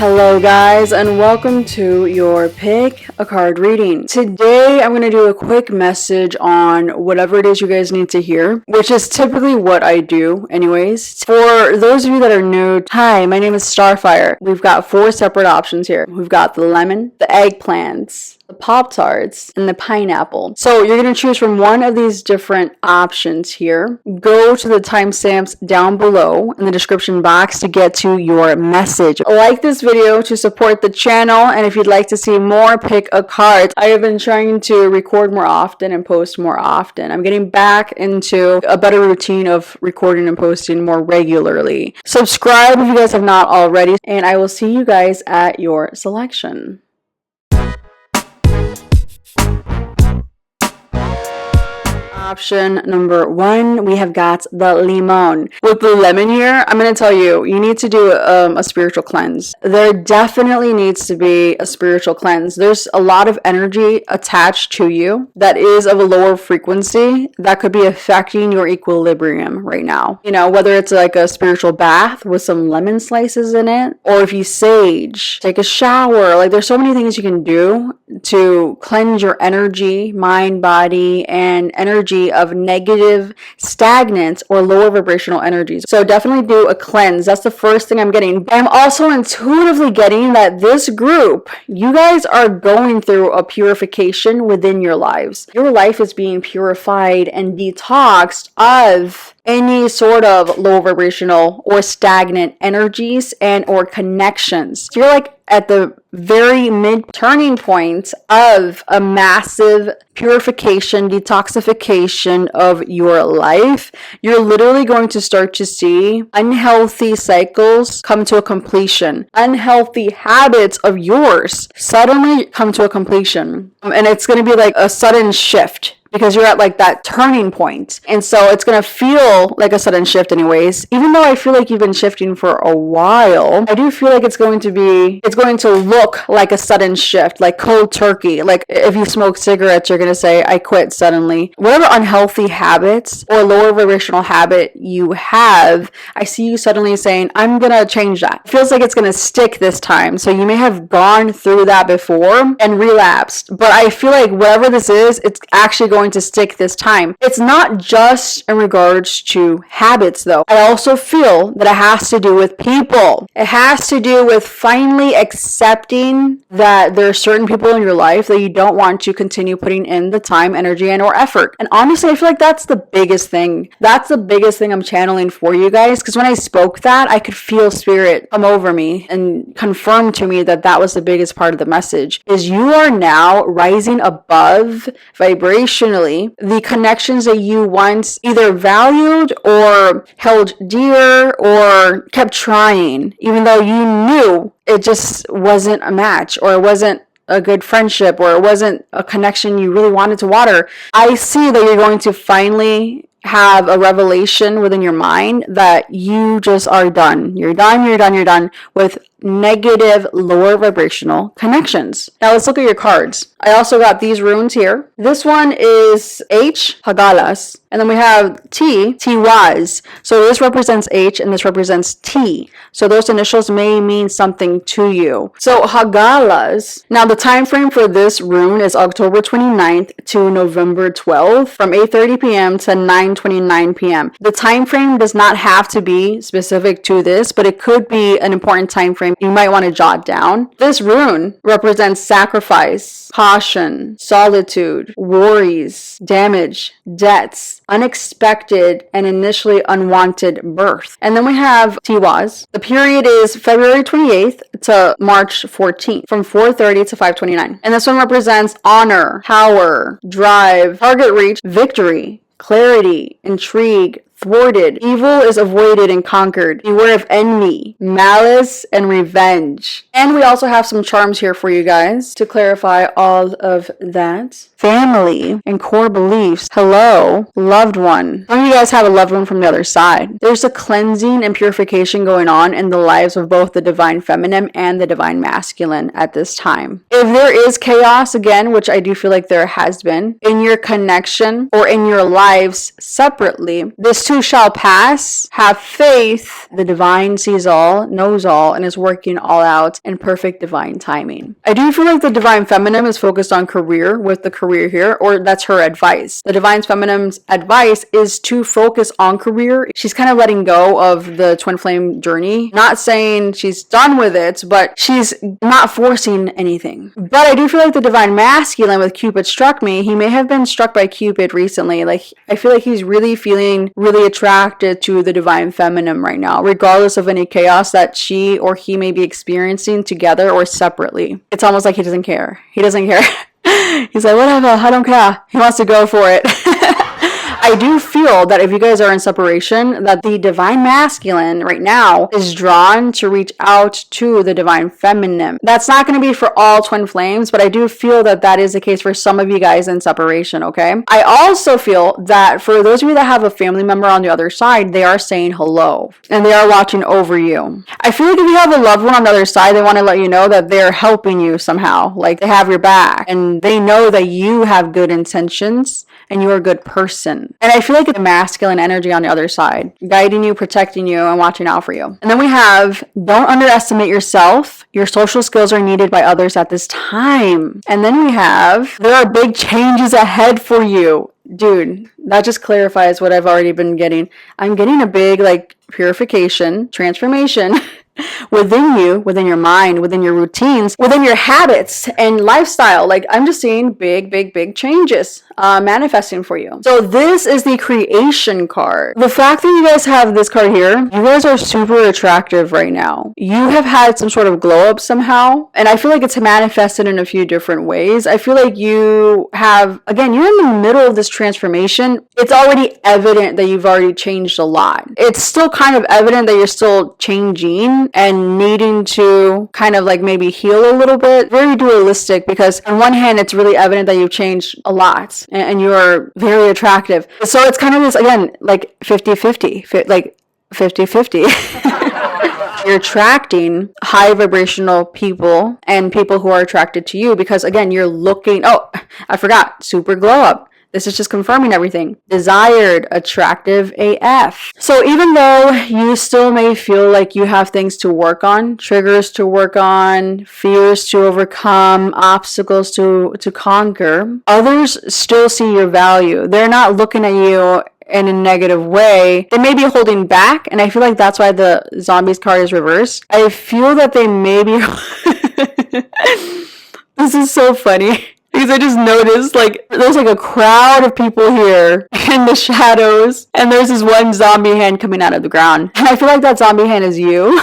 Hello guys, and welcome to your pick a card reading. Today I'm going to do a quick message on whatever it is you guys need to hear, which is typically what I do anyways. For those of you that are new, hi, my name is StarFire. We've got 4 separate options here. We've got the lemon, the eggplants, the POP-TARTs, and the pineapple. So you're going to choose from one of these different options here. Go to the timestamps down below in the description box to get to your message. Like this video to support the channel, and if you'd like to see more pick a card, I have been trying to record more often and post more often. I'm getting back into a better routine of recording and posting more regularly. Subscribe if you guys have not already, and I will see you guys at your selection. Option number 1, we have got the limon. With the lemon here, I'm going to tell you, you need to do a spiritual cleanse. There definitely needs to be a spiritual cleanse. There's a lot of energy attached to you that is of a lower frequency that could be affecting your equilibrium right now. You know, whether it's like a spiritual bath with some lemon slices in it, or if you sage, take a shower. Like, there's so many things you can do to cleanse your energy, mind, body, and energy of negative, stagnant, or lower vibrational energies. So definitely do a cleanse. That's the first thing I'm getting. I'm also intuitively getting that this group, you guys are going through a purification within your lives. Your life is being purified and detoxed of any sort of low vibrational or stagnant energies and or connections. You're like at the very mid turning point of a massive purification, detoxification of your life. You're literally going to start to see unhealthy cycles come to a completion. Unhealthy habits of yours suddenly come to a completion. And it's going to be like a sudden shift, because you're at like that turning point. And so it's going to feel like a sudden shift anyways. Even though I feel like you've been shifting for a while, I do feel like it's going to look like a sudden shift, like cold turkey. Like if you smoke cigarettes, you're going to say, I quit suddenly. Whatever unhealthy habits or lower vibrational habit you have, I see you suddenly saying, I'm going to change that. It feels like it's going to stick this time. So you may have gone through that before and relapsed. But I feel like whatever this is, it's actually going to stick this time. It's not just in regards to habits though. I also feel that it has to do with people. It has to do with finally accepting that there are certain people in your life that you don't want to continue putting in the time, energy, and or effort. And honestly, I feel like that's the biggest thing. That's the biggest thing I'm channeling for you guys, because when I spoke that, I could feel spirit come over me and confirm to me that that was the biggest part of the message, is you are now rising above vibration, the connections that you once either valued or held dear or kept trying, even though you knew it just wasn't a match, or it wasn't a good friendship, or it wasn't a connection you really wanted to water. I see that you're going to finally have a revelation within your mind that you just are done. You're done with negative, lower vibrational connections. Now let's look at your cards. I also got these runes here. This one is H, Hagalas, and then we have T, Tiwaz. So this represents H and this represents T. So those initials may mean something to you. So Hagalas, now the time frame for this rune is October 29th to November 12th from 8:30 p.m. to 9:29 p.m. The time frame does not have to be specific to this, but it could be an important time frame you might want to jot down. This rune represents sacrifice, caution, solitude, worries, damage, debts, unexpected and initially unwanted birth. And then we have Tiwaz. The period is February 28th to March 14th from 4:30 to 5:29. And this one represents honor, power, drive, target reach, victory, clarity, intrigue, thwarted. Evil is avoided and conquered. Beware of envy, malice, and revenge. And we also have some charms here for you guys to clarify all of that. Family and core beliefs. Hello, loved one. Some of you guys have a loved one from the other side. There's a cleansing and purification going on in the lives of both the divine feminine and the divine masculine at this time. If there is chaos, again, which I do feel like there has been, in your connection or in your lives separately, this too shall pass. Have faith. The divine sees all, knows all, and is working all out in perfect divine timing. I do feel like the divine feminine is focused on career with the career here, or that's her advice. The divine feminine's advice is to focus on career. She's kind of letting go of the twin flame journey. Not saying she's done with it, but she's not forcing anything. But I do feel like the divine masculine with Cupid struck me. He may have been struck by Cupid recently. Like, I feel like he's really feeling really attracted to the divine feminine right now, regardless of any chaos that she or he may be experiencing together or separately. It's almost like he doesn't care. He doesn't care. He's like, whatever, I don't care. He wants to go for it. I do feel that if you guys are in separation, that the divine masculine right now is drawn to reach out to the divine feminine. That's not going to be for all twin flames, but I do feel that that is the case for some of you guys in separation, okay? I also feel that for those of you that have a family member on the other side, they are saying hello and they are watching over you. I feel like if you have a loved one on the other side, they want to let you know that they're helping you somehow, like they have your back and they know that you have good intentions and you're a good person. And I feel like the masculine energy on the other side, guiding you, protecting you, and watching out for you. And then we have, don't underestimate yourself. Your social skills are needed by others at this time. And then we have, there are big changes ahead for you. Dude, that just clarifies what I've already been getting. I'm getting a big, like, purification, transformation within you, within your mind, within your routines, within your habits and lifestyle. Like, I'm just seeing big changes manifesting for you. So this is the creation card. The fact that you guys have this card here, you guys are super attractive right now. You have had some sort of glow up somehow, and I feel like it's manifested in a few different ways. I feel like you have, again, you're in the middle of this transformation. It's already evident that you've already changed a lot. It's still kind of evident that you're still changing and needing to kind of like maybe heal a little bit. Very dualistic, because on one hand, it's really evident that you've changed a lot and you're very attractive. So it's kind of this, again, like 50-50, like 50-50. You're attracting high vibrational people and people who are attracted to you because, again, you're looking, oh, I forgot, super glow up. This is just confirming everything. Desired, attractive AF. So even though you still may feel like you have things to work on, triggers to work on, fears to overcome, obstacles to conquer, others still see your value. They're not looking at you in a negative way. They may be holding back, and I feel like that's why the zombies card is reversed. I feel that they may be... This is so funny. Because I just noticed, like, there's like a crowd of people here in the shadows, and there's this one zombie hand coming out of the ground. And I feel like that zombie hand is you.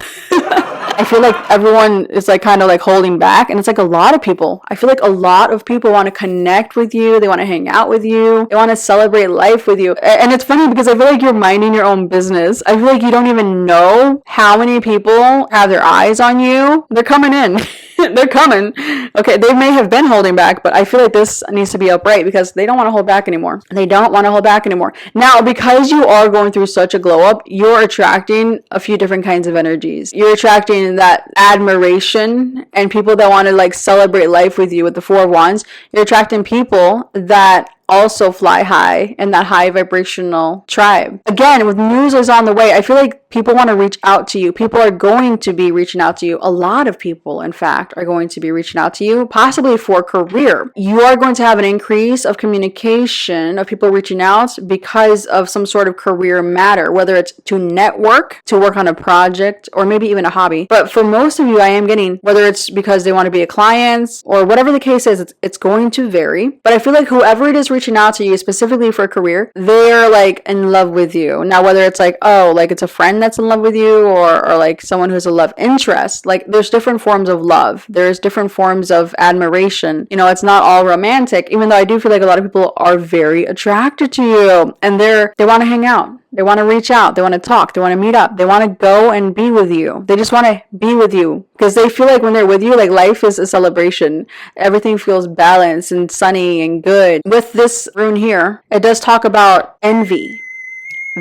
I feel like everyone is like kind of like holding back, and it's like a lot of people. I feel like a lot of people want to connect with you. They want to hang out with you. They want to celebrate life with you. And it's funny because I feel like you're minding your own business. I feel like you don't even know how many people have their eyes on you. They're coming in. They're coming. Okay, they may have been holding back, but I feel like this needs to be upright because they don't want to hold back anymore. They don't want to hold back anymore. Now, because you are going through such a glow up, you're attracting a few different kinds of energies. You're attracting that admiration and people that want to like celebrate life with you with the Four of Wands. You're attracting people that also fly high in that high vibrational tribe. Again, with news is on the way, I feel like people want to reach out to you. People are going to be reaching out to you. A lot of people, in fact, are going to be reaching out to you, possibly for career. You are going to have an increase of communication of people reaching out because of some sort of career matter, whether it's to network, to work on a project, or maybe even a hobby. But for most of you, I am getting, whether it's because they want to be a client or whatever the case is, it's going to vary. But I feel like whoever it is reaching out to you specifically for a career, they're like in love with you. Now, whether it's like, oh, like it's a friend that's in love with you or like someone who's a love interest, like there's different forms of love. There's different forms of admiration. You know, it's not all romantic, even though I do feel like a lot of people are very attracted to you and they want to hang out. They want to reach out. They want to talk. They want to meet up. They want to go and be with you. They just want to be with you because they feel like when they're with you, like life is a celebration. Everything feels balanced and sunny and good. With this rune here, it does talk about envy,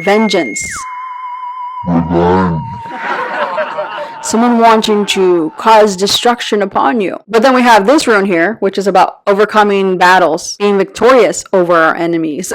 vengeance, someone wanting to cause destruction upon you. But then we have this rune here, which is about overcoming battles, being victorious over our enemies.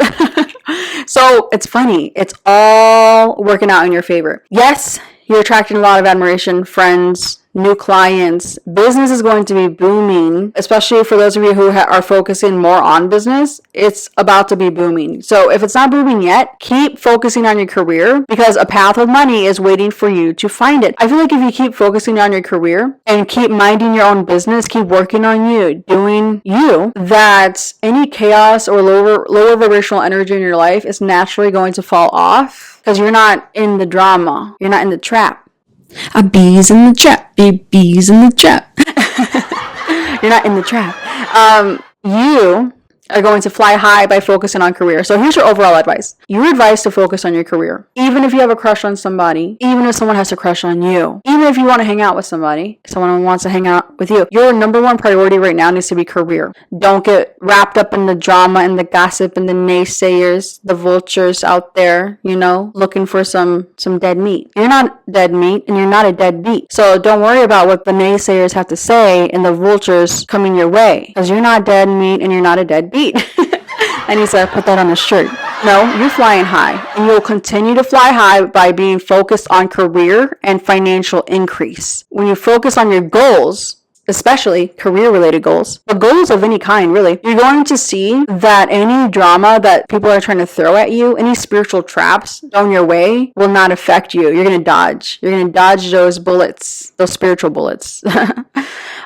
So it's funny. It's all working out in your favor. Yes, you're attracting a lot of admiration, friends, new clients. Business is going to be booming, especially for those of you who are focusing more on business. It's about to be booming. So if it's not booming yet, keep focusing on your career, because a path of money is waiting for you to find it. I feel like if you keep focusing on your career and keep minding your own business, keep working on you, doing you, that any chaos or lower vibrational energy in your life is naturally going to fall off, because you're not in the drama. You're not in the trap. A bee's in the trap. Bees in the trap. You're not in the trap. You are going to fly high by focusing on career. So here's your overall advice. Your advice to focus on your career. Even if you have a crush on somebody, even if someone has a crush on you, even if you want to hang out with somebody, someone wants to hang out with you, your number one priority right now needs to be career. Don't get wrapped up in the drama and the gossip and the naysayers, the vultures out there, looking for some dead meat. You're not dead meat, and you're not a dead beat. So don't worry about what the naysayers have to say and the vultures coming your way, because you're not dead meat and you're not a dead beat. I need to put that on a shirt. No, you're flying high, and you'll continue to fly high by being focused on career and financial increase. When you focus on your goals, especially career-related goals, but goals of any kind, really, you're going to see that any drama that people are trying to throw at you, any spiritual traps thrown your way, will not affect you. You're going to dodge. You're going to dodge those bullets, those spiritual bullets.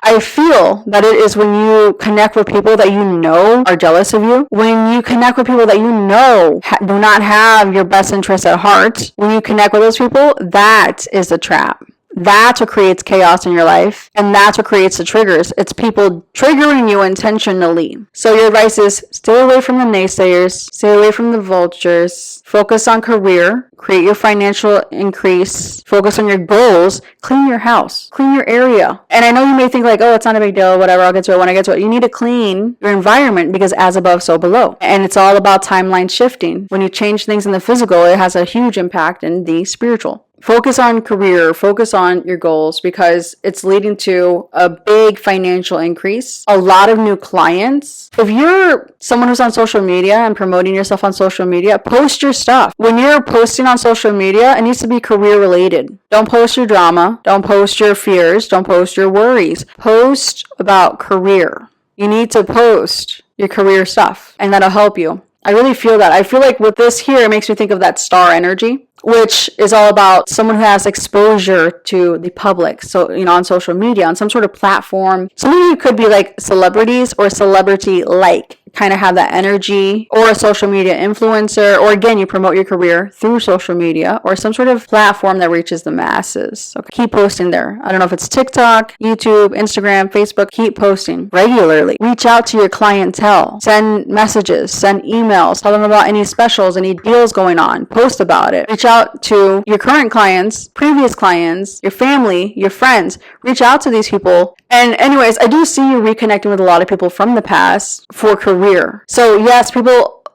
I feel that it is when you connect with people that you know are jealous of you, when you connect with people that you know do not have your best interests at heart, when you connect with those people, that is a trap. That's what creates chaos in your life, and that's what creates the triggers. It's people triggering you intentionally. So your advice is stay away from the naysayers, stay away from the vultures, focus on career, create your financial increase, focus on your goals, clean your house, clean your area. And I know you may think like, oh, it's not a big deal, whatever, I'll get to it when I get to it. You need to clean your environment, because as above, so below. And it's all about timeline shifting. When you change things in the physical, it has a huge impact in the spiritual. Focus on career, focus on your goals, because it's leading to a big financial increase, a lot of new clients. If you're someone who's on social media and promoting yourself on social media, post your stuff. When you're posting on social media, it needs to be career related. Don't post your drama, don't post your fears, don't post your worries. Post about career. You need to post your career stuff, and that'll help you. I really feel that. I feel like with this here, it makes me think of that star energy, which is all about someone who has exposure to the public. So, on social media, on some sort of platform. Some of you could be like celebrities or celebrity-like, kind of have that energy, or a social media influencer, or again, you promote your career through social media or some sort of platform that reaches the masses. Okay, keep posting there. I don't know if it's TikTok, YouTube, Instagram, Facebook. Keep posting regularly. Reach out to your clientele. Send messages, send emails, tell them about any specials, any deals going on. Post about it. Reach out to your current clients, previous clients, your family, your friends. Reach out to these people. And anyways, I do see you reconnecting with a lot of people from the past for career. So yes,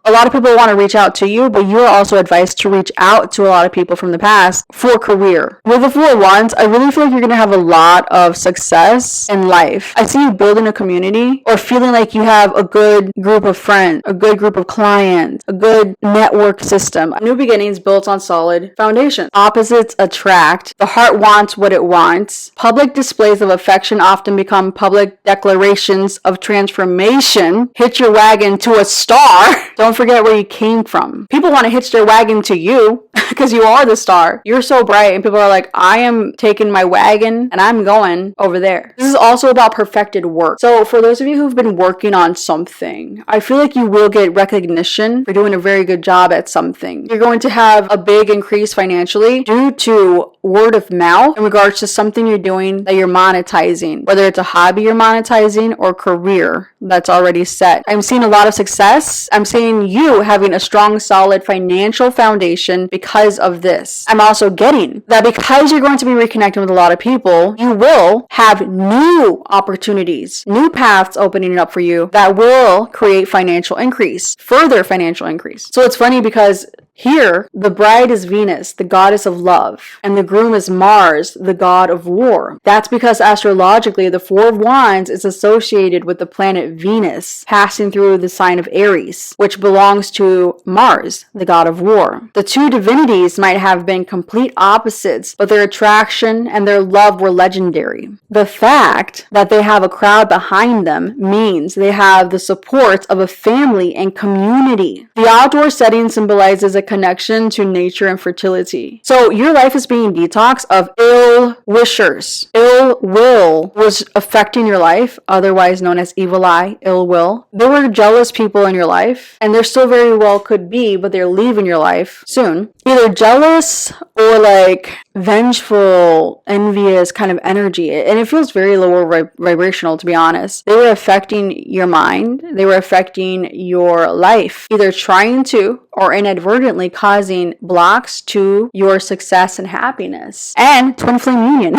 a lot of people want to reach out to you, but you're also advised to reach out to a lot of people from the past for career. With the Four of Wands, I really feel like you're going to have a lot of success in life. I see you building a community, or feeling like you have a good group of friends, a good group of clients, a good network system. New beginnings built on solid foundation. Opposites attract. The heart wants what it wants. Public displays of affection often become public declarations of transformation. Hitch your wagon to a star. Don't forget where you came from. People want to hitch their wagon to you because you are the star. You're so bright, and people are like, I am taking my wagon and I'm going over there. This is also about perfected work. So for those of you who've been working on something, I feel like you will get recognition for doing a very good job at something. You're going to have a big increase financially due to word of mouth in regards to something you're doing that you're monetizing, whether it's a hobby you're monetizing or career that's already set. I'm seeing a lot of success. I'm seeing you having a strong, solid financial foundation because of this. I'm also getting that because you're going to be reconnecting with a lot of people, you will have new opportunities, new paths opening up for you that will create financial increase, further financial increase. So it's funny because Here, the bride is Venus, the goddess of love, and the groom is Mars, the god of war. That's because astrologically, the Four of Wands is associated with the planet Venus passing through the sign of Aries, which belongs to Mars, the god of war. The two divinities might have been complete opposites, but their attraction and their love were legendary. The fact that they have a crowd behind them means they have the support of a family and community. The outdoor setting symbolizes a connection to nature and fertility. So your life is being detoxed of ill wishers. Ill will was affecting your life, otherwise known as evil eye, ill will. There were jealous people in your life, and there still very well could be, but they're leaving your life soon. Either jealous or like vengeful, envious kind of energy. And it feels very lower vibrational, to be honest. They were affecting your mind. They were affecting your life, either trying to or inadvertently causing blocks to your success and happiness. And twin flame union.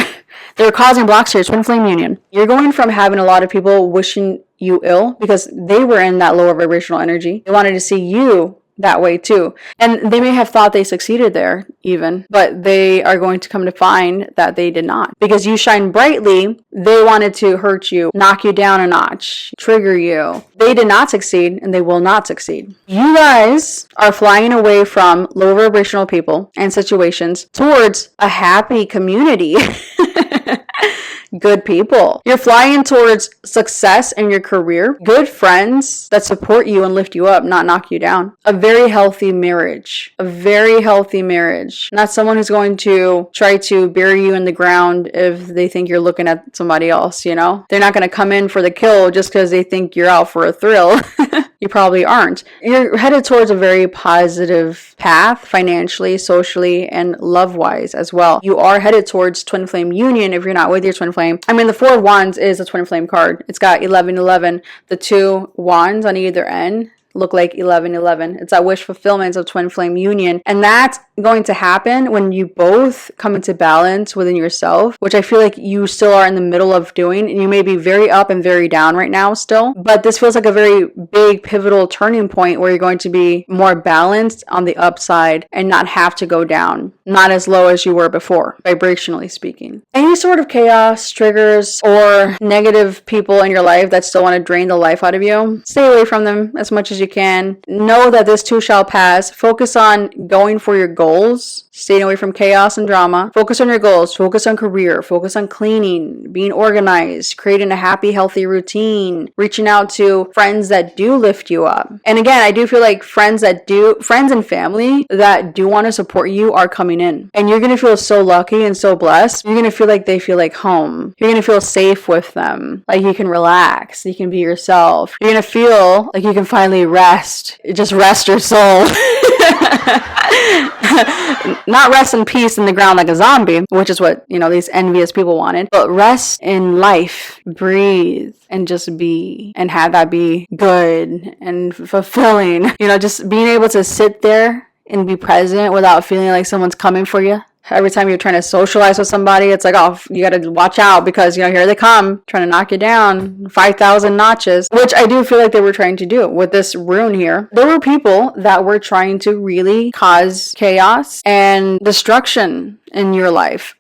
They're causing blocks here, twin flame union. You're going from having a lot of people wishing you ill because they were in that lower vibrational energy. They wanted to see you that way too. And they may have thought they succeeded there even, but they are going to come to find that they did not. Because you shine brightly, they wanted to hurt you, knock you down a notch, trigger you. They did not succeed and they will not succeed. You guys are flying away from low vibrational people and situations towards a happy community. Good people. You're flying towards success in your career. Good friends that support you and lift you up, not knock you down. A very healthy marriage. A very healthy marriage. Not someone who's going to try to bury you in the ground if they think you're looking at somebody else, you know? They're not going to come in for the kill just because they think you're out for a thrill. You probably aren't. You're headed towards a very positive path, financially, socially, and love-wise as well. You are headed towards twin flame union if you're not with your twin flame. I mean, the Four of Wands is a twin flame card. It's got 1111. The two wands on either end look like 1111. It's that wish fulfillment of twin flame union. And that's going to happen when you both come into balance within yourself, which I feel like you still are in the middle of doing. And you may be very up and very down right now still, but this feels like a very big pivotal turning point where you're going to be more balanced on the upside and not have to go down, not as low as you were before, vibrationally speaking. Any sort of chaos, triggers, or negative people in your life that still want to drain the life out of you, stay away from them as much as you can. Know that this too shall pass. Focus on going for your goals, staying away from chaos and drama. Focus on your goals. Focus on career. Focus on cleaning, being organized, creating a happy, healthy routine, reaching out to friends that do lift you up. And again, I do feel like friends and family that do want to support you are coming in. And you're going to feel so lucky and so blessed. You're going to feel like they feel like home. You're going to feel safe with them. Like you can relax. You can be yourself. You're going to feel like you can finally rest. Just rest your soul. Not rest in peace in the ground like a zombie, which is what, these envious people wanted, but rest in life, breathe, and just be, and have that be good and fulfilling. Just being able to sit there and be present without feeling like someone's coming for you. Every time you're trying to socialize with somebody, it's like, oh, you got to watch out because, here they come trying to knock you down 5,000 notches, which I do feel like they were trying to do with this rune here. There were people that were trying to really cause chaos and destruction in your life.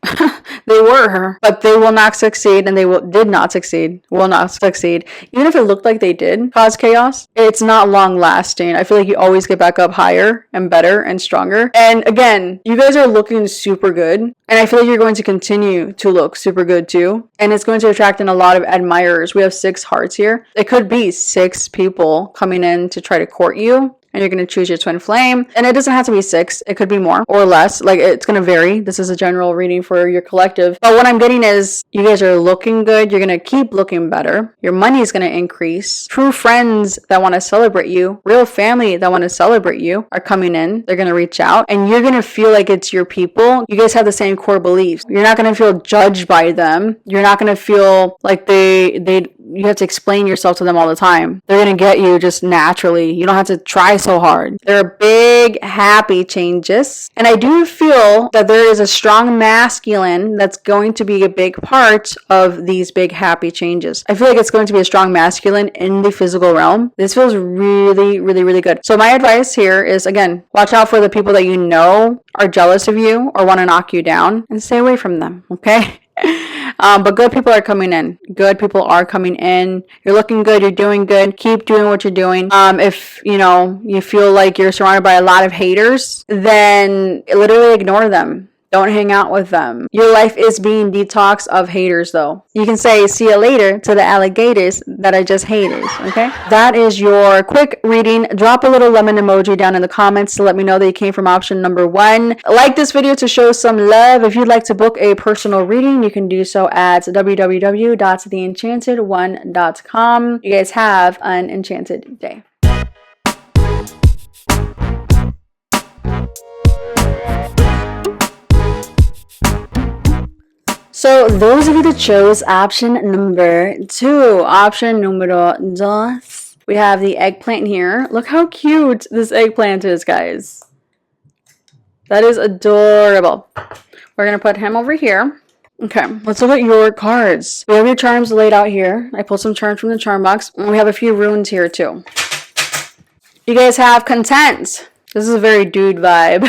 They were, but they will not succeed, and did not succeed, will not succeed. Even if it looked like they did cause chaos, it's not long lasting. I feel like you always get back up higher and better and stronger. And again, you guys are looking super good, and I feel like you're going to continue to look super good too. And it's going to attract in a lot of admirers. We have 6 hearts here. It could be 6 people coming in to try to court you. And you're going to choose your twin flame. And it doesn't have to be 6. It could be more or less. Like, it's going to vary. This is a general reading for your collective. But what I'm getting is you guys are looking good. You're going to keep looking better. Your money is going to increase. True friends that want to celebrate you, real family that want to celebrate you are coming in. They're going to reach out. And you're going to feel like it's your people. You guys have the same core beliefs. You're not going to feel judged by them. You're not going to feel like they you have to explain yourself to them all the time. They're going to get you just naturally. You don't have to try so hard. There are big, happy changes. And I do feel that there is a strong masculine that's going to be a big part of these big, happy changes. I feel like it's going to be a strong masculine in the physical realm. This feels really, really, really good. So my advice here is, again, watch out for the people that you know are jealous of you or want to knock you down, and stay away from them, okay? But good people are coming in. Good people are coming in. You're looking good. You're doing good. Keep doing what you're doing. If, you feel like you're surrounded by a lot of haters, then literally ignore them. Don't hang out with them. Your life is being detoxed of haters, though. You can say, see you later to the alligators that are just haters, okay? That is your quick reading. Drop a little lemon emoji down in the comments to let me know that you came from option number 1. Like this video to show some love. If you'd like to book a personal reading, you can do so at www.theenchantedone.com. You guys have an enchanted day. So those of you that chose option number 2, option numero dos, we have the eggplant here. Look how cute this eggplant is, guys. That is adorable. We're going to put him over here. Okay, let's look at your cards. We have your charms laid out here. I pulled some charms from the charm box. And we have a few runes here too. You guys have content. This is a very dude vibe.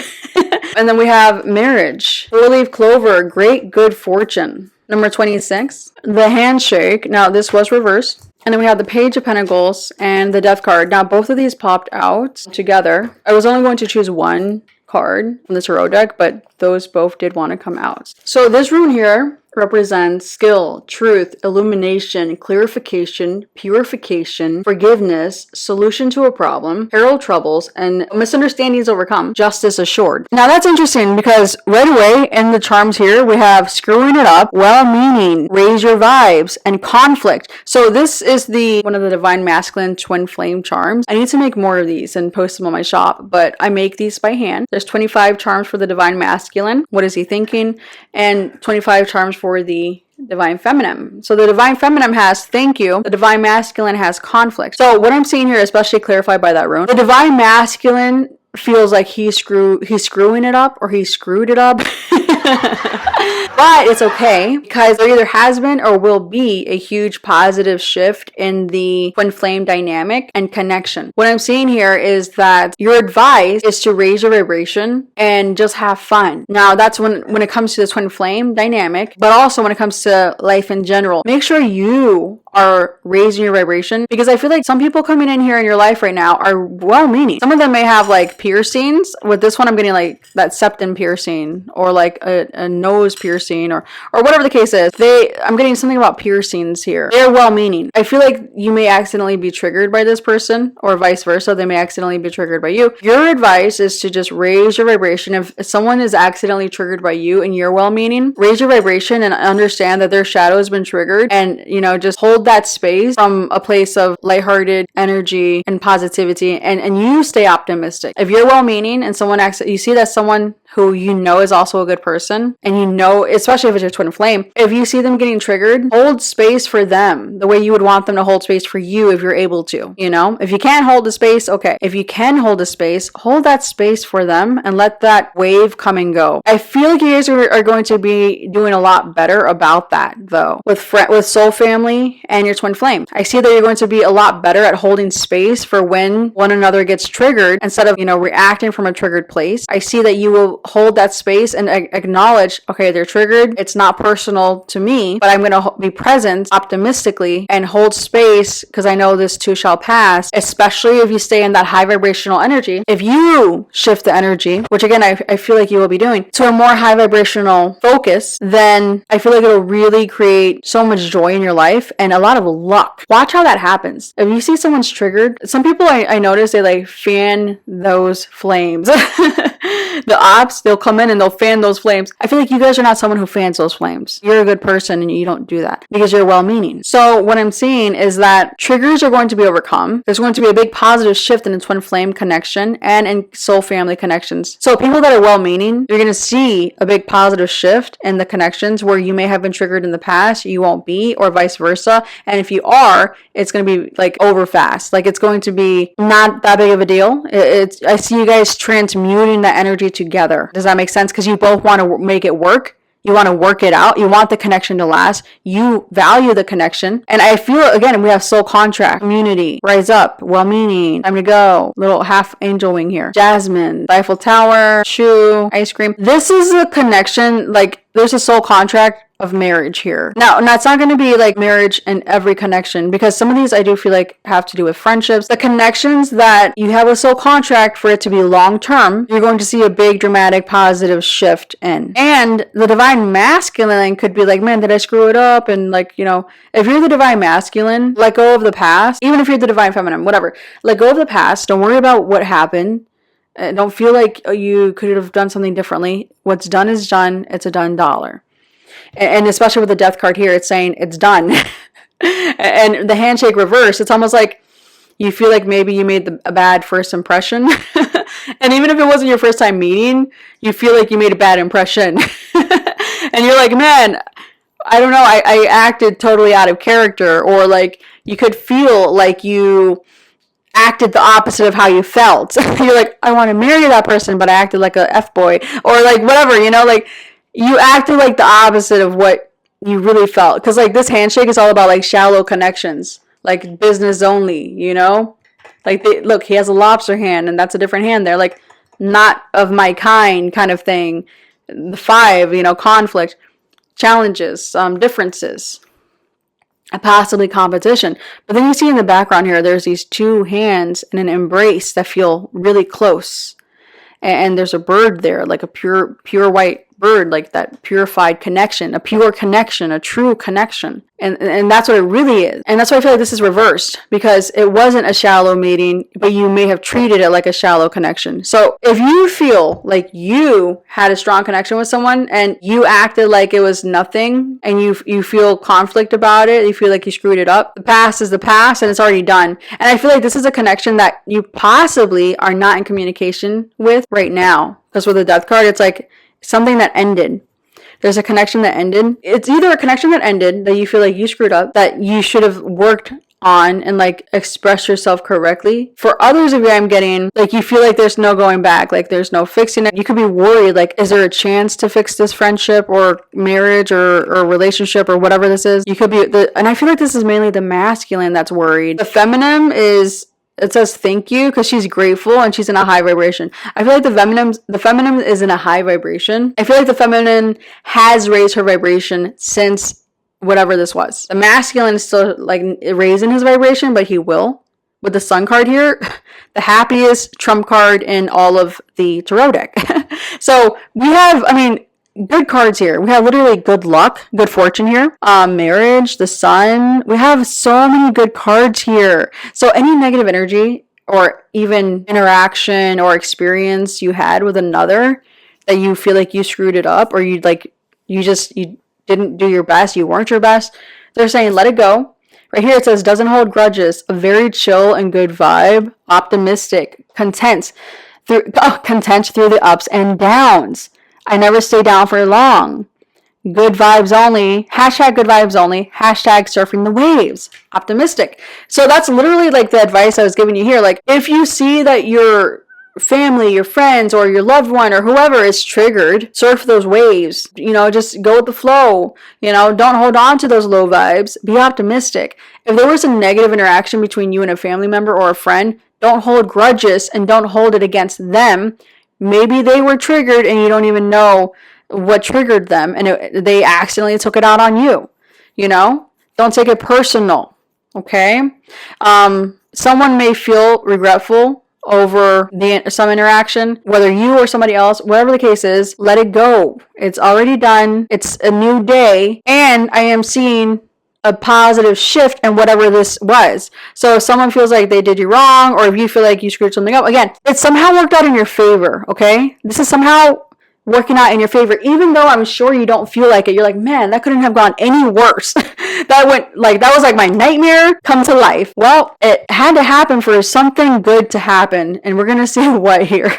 And then we have marriage, 4-leaf clover, great good fortune. Number 26, the handshake. Now this was reversed. And then we have the page of pentacles and the death card. Now both of these popped out together. I was only going to choose one card from the tarot deck, but those both did want to come out. So this rune here represents skill, truth, illumination, clarification, purification, forgiveness, solution to a problem, herald troubles, and misunderstandings overcome, justice assured. Now that's interesting because right away in the charms here, we have screwing it up, well-meaning, raise your vibes, and conflict. So this is one of the divine masculine twin flame charms. I need to make more of these and post them on my shop, but I make these by hand. There's 25 charms for the divine masculine. What is he thinking? And 25 charms for the divine feminine. So the divine feminine has thank you. The divine masculine has conflict. So what I'm seeing here, especially clarified by that rune, the divine masculine feels like he's screwing it up or he screwed it up. But it's okay because there either has been or will be a huge positive shift in the twin flame dynamic and connection. What I'm seeing here is that your advice is to raise your vibration and just have fun. Now that's when it comes to the twin flame dynamic, but also when it comes to life in general. Make sure you are raising your vibration, because I feel like some people coming in here in your life right now are well-meaning. Some of them may have like piercings. With this one, I'm getting like that septum piercing or like a nose piercing or whatever the case is. I'm getting something about piercings here. They're well-meaning. I feel like you may accidentally be triggered by this person or vice versa. They may accidentally be triggered by you. Your advice is to just raise your vibration. If someone is accidentally triggered by you and you're well-meaning, raise your vibration and understand that their shadow has been triggered, and just hold that space from a place of lighthearted energy and positivity, and you stay optimistic. If you're well-meaning and you see that someone who is also a good person, and especially if it's your twin flame, if you see them getting triggered, hold space for them the way you would want them to hold space for you if you're able to. If you can't hold the space, okay. If you can hold the space, hold that space for them and let that wave come and go. I feel like you guys are going to be doing a lot better about that though, with soul family and your twin flame. I see that you're going to be a lot better at holding space for when one another gets triggered instead of reacting from a triggered place. I see that you will hold that space and acknowledge, okay, they're triggered. It's not personal to me, but I'm going to be present optimistically and hold space because I know this too shall pass, especially if you stay in that high vibrational energy. If you shift the energy, which again, I feel like you will be doing, to a more high vibrational focus, then I feel like it'll really create so much joy in your life and a lot of luck. Watch how that happens. If you see someone's triggered, some people I notice they like fan those flames. The ops, they'll come in and they'll fan those flames. I feel like you guys are not someone who fans those flames. You're a good person and you don't do that because you're well-meaning. So what I'm seeing is that triggers are going to be overcome. There's going to be a big positive shift in the twin flame connection and in soul family connections. So people that are well-meaning, you're going to see a big positive shift in the connections where you may have been triggered in the past, you won't be, or vice versa. And if you are, it's going to be like over fast. Like it's going to be not that big of a deal. I see you guys transmuting that energy together. Does that make sense? Because you both want to make it work. You want to work it out. You want the connection to last. You value the connection. And I feel, again, we have soul contract, community, rise up, well-meaning, time to go, little half angel wing here, Jasmine, Eiffel Tower, shoe, ice cream. This is a connection, like there's a soul contract of marriage here. Now, it's not going to be like marriage in every connection because some of these I do feel like have to do with friendships. The connections that you have a soul contract for it to be long term, you're going to see a big dramatic positive shift in. And the divine masculine could be like, man, did I screw it up? And like, you know, if you're the divine masculine, let go of the past. Even if you're the divine feminine, whatever, let go of the past. Don't worry about what happened. Don't feel like you could have done something differently. What's done is done. It's a done dollar. And especially with the death card here, it's saying it's done. And the handshake reverse, it's almost like you feel like maybe you made a bad first impression. And even if it wasn't your first time meeting, you feel like you made a bad impression. And you're like, man, I don't know, I acted totally out of character. Or like you could feel like you acted the opposite of how you felt. You're like, I want to marry that person, but I acted like a F-boy. Or like whatever, you know, like you acted like the opposite of what you really felt. Because like this handshake is all about like shallow connections, like business only, you know? Like, look, he has a lobster hand and that's a different hand there. Like, not of my kind of thing. The 5, you know, conflict, challenges, differences, possibly competition. But then you see in the background here, there's these 2 hands and an embrace that feel really close. And there's a bird there, like a pure white bird, like that purified connection, a pure connection, a true connection. And that's what it really is. And that's why I feel like this is reversed, because it wasn't a shallow meeting, but you may have treated it like a shallow connection. So if you feel like you had a strong connection with someone and you acted like it was nothing and you feel conflict about it, you feel like you screwed it up, the past is the past and it's already done. And I feel like this is a connection that you possibly are not in communication with right now. Because with the death card, it's like something that ended. There's a connection that ended. It's either a connection that ended that you feel like you screwed up, that you should have worked on and like expressed yourself correctly. For others of you, I'm getting like you feel like there's no going back, like there's no fixing it. You could be worried, like, is there a chance to fix this friendship or marriage or relationship or whatever this is? You could be and I feel like this is mainly the masculine that's worried. The feminine is, it says thank you because she's grateful and she's in a high vibration. I feel like the feminine is in a high vibration. I feel like the feminine has raised her vibration since whatever this was. The masculine is still like raising his vibration, but he will. With the sun card here, the happiest trump card in all of the tarot deck. So we have, I mean, good cards here. We have literally good luck, good fortune here. Marriage, the sun. We have so many good cards here. So any negative energy or even interaction or experience you had with another that you feel like you screwed it up or you didn't do your best, you weren't your best, they're saying let it go. Right here it says doesn't hold grudges, a very chill and good vibe, optimistic, content through the ups and downs. I never stay down for long. Good vibes only. Hashtag good vibes only. Hashtag surfing the waves. Optimistic. So that's literally like the advice I was giving you here. Like if you see that your family, your friends, or your loved one, or whoever is triggered, surf those waves. You know, just go with the flow. You know, don't hold on to those low vibes. Be optimistic. If there was a negative interaction between you and a family member or a friend, don't hold grudges and don't hold it against them. Maybe they were triggered and you don't even know what triggered them and they accidentally took it out on you. You know, don't take it personal. Okay. Someone may feel regretful over some interaction, whether you or somebody else, whatever the case is, let it go. It's already done. It's a new day. And I am seeing a positive shift in whatever this was. So if someone feels like they did you wrong, or if you feel like you screwed something up, again, it somehow worked out in your favor, okay? This is somehow working out in your favor, even though I'm sure you don't feel like it. You're like, man, that couldn't have gone any worse. That was like my nightmare come to life. Well, it had to happen for something good to happen, and we're gonna see what here.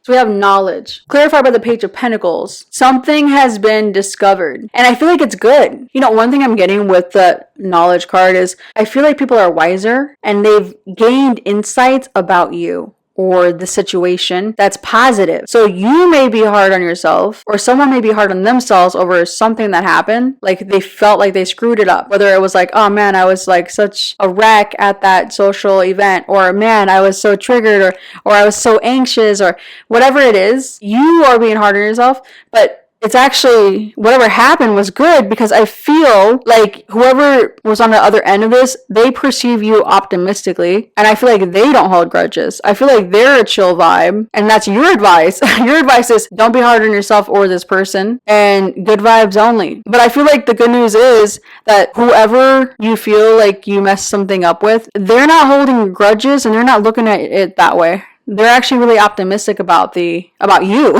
So we have knowledge. Clarified by the Page of Pentacles. Something has been discovered. And I feel like it's good. You know, one thing I'm getting with the knowledge card is I feel like people are wiser and they've gained insights about you or the situation that's positive. So you may be hard on yourself, or someone may be hard on themselves over something that happened. Like they felt like they screwed it up. Whether it was like, oh man, I was like such a wreck at that social event, or man, I was so triggered, or I was so anxious, or whatever it is, you are being hard on yourself. But it's actually, whatever happened was good, because I feel like whoever was on the other end of this, they perceive you optimistically, and I feel like they don't hold grudges. I feel like they're a chill vibe, and that's your advice. Your advice is don't be hard on yourself or this person, and good vibes only. But I feel like the good news is that whoever you feel like you messed something up with, they're not holding grudges, and they're not looking at it that way. They're actually really optimistic about you.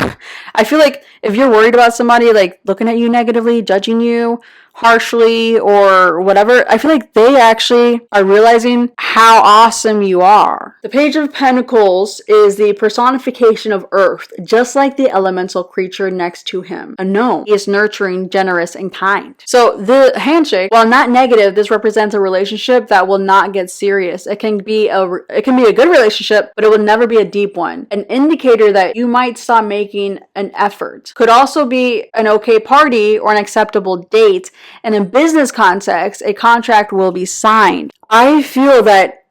I feel like if you're worried about somebody like looking at you negatively, judging you harshly or whatever, I feel like they actually are realizing how awesome you are. The Page of Pentacles is the personification of Earth, just like the elemental creature next to him, a gnome. He is nurturing, generous, and kind. So the handshake, while not negative, this represents a relationship that will not get serious. It can be a good relationship, but it will never be a deep one. An indicator that you might stop making an effort. Could also be an okay party or an acceptable date. And in business context, a contract will be signed. I feel that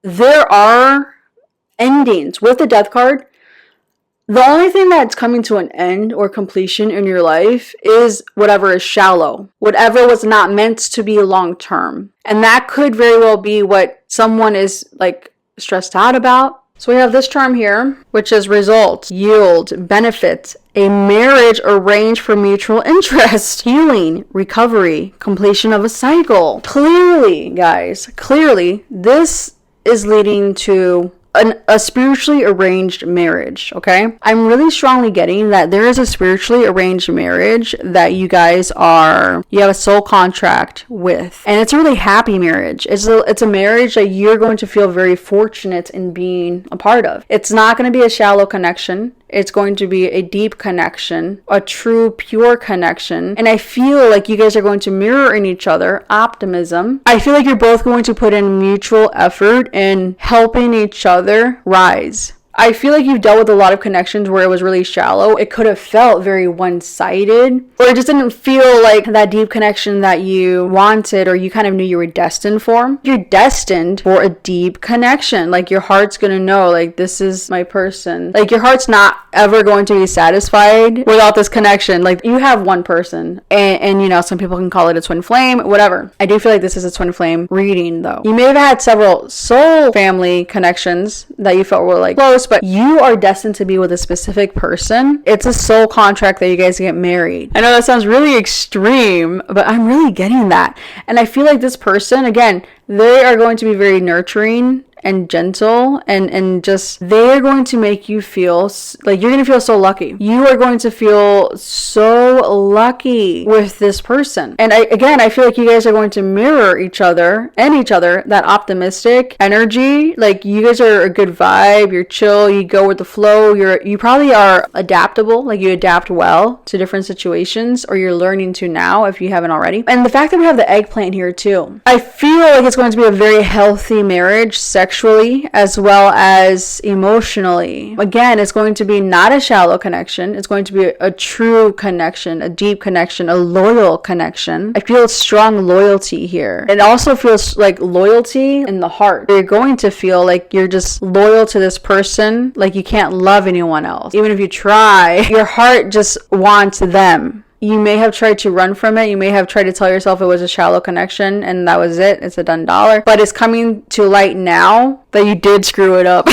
there are endings with the Death card. The only thing that's coming to an end or completion in your life is whatever is shallow, whatever was not meant to be long term. And that could very well be what someone is like stressed out about. So we have this charm here, which is result, yield, benefit, a marriage arranged for mutual interest, healing, recovery, completion of a cycle. Clearly, guys, this is leading to a spiritually arranged marriage, okay? I'm really strongly getting that there is a spiritually arranged marriage that you guys you have a soul contract with. And it's a really happy marriage. It's a marriage that you're going to feel very fortunate in being a part of. It's not going to be a shallow connection. It's going to be a deep connection, a true, pure connection. And I feel like you guys are going to mirror in each other optimism. I feel like you're both going to put in mutual effort in helping each other rise. I feel like you've dealt with a lot of connections where it was really shallow. It could have felt very one-sided, or it just didn't feel like that deep connection that you wanted or you kind of knew you were destined for. You're destined for a deep connection. Like your heart's gonna know, like, this is my person. Like your heart's not ever going to be satisfied without this connection. Like you have one person, and you know, some people can call it a twin flame, whatever. I do feel like this is a twin flame reading though. You may have had several soul family connections that you felt were like close, but you are destined to be with a specific person. It's a soul contract that you guys get married. I know that sounds really extreme, but I'm really getting that. And I feel like this person, again, they are going to be very nurturing and gentle, and just they're going to make you feel like you're going to feel so lucky. You are going to feel so lucky with this person. And I feel like you guys are going to mirror each other, that optimistic energy. Like you guys are a good vibe, you're chill, you go with the flow, you probably are adaptable, like you adapt well to different situations, or you're learning to now if you haven't already. And the fact that we have the eggplant here too, I feel like it's going to be a very healthy marriage, sexually as well as emotionally. Again, it's going to be not a shallow connection. It's going to be a true connection, a deep connection, a loyal connection. I feel strong loyalty here. It also feels like loyalty in the heart. You're going to feel like you're just loyal to this person, like you can't love anyone else. Even if you try, your heart just wants them. You may have tried to run from it. You may have tried to tell yourself it was a shallow connection and that was it. It's a done dollar. But it's coming to light now that you did screw it up.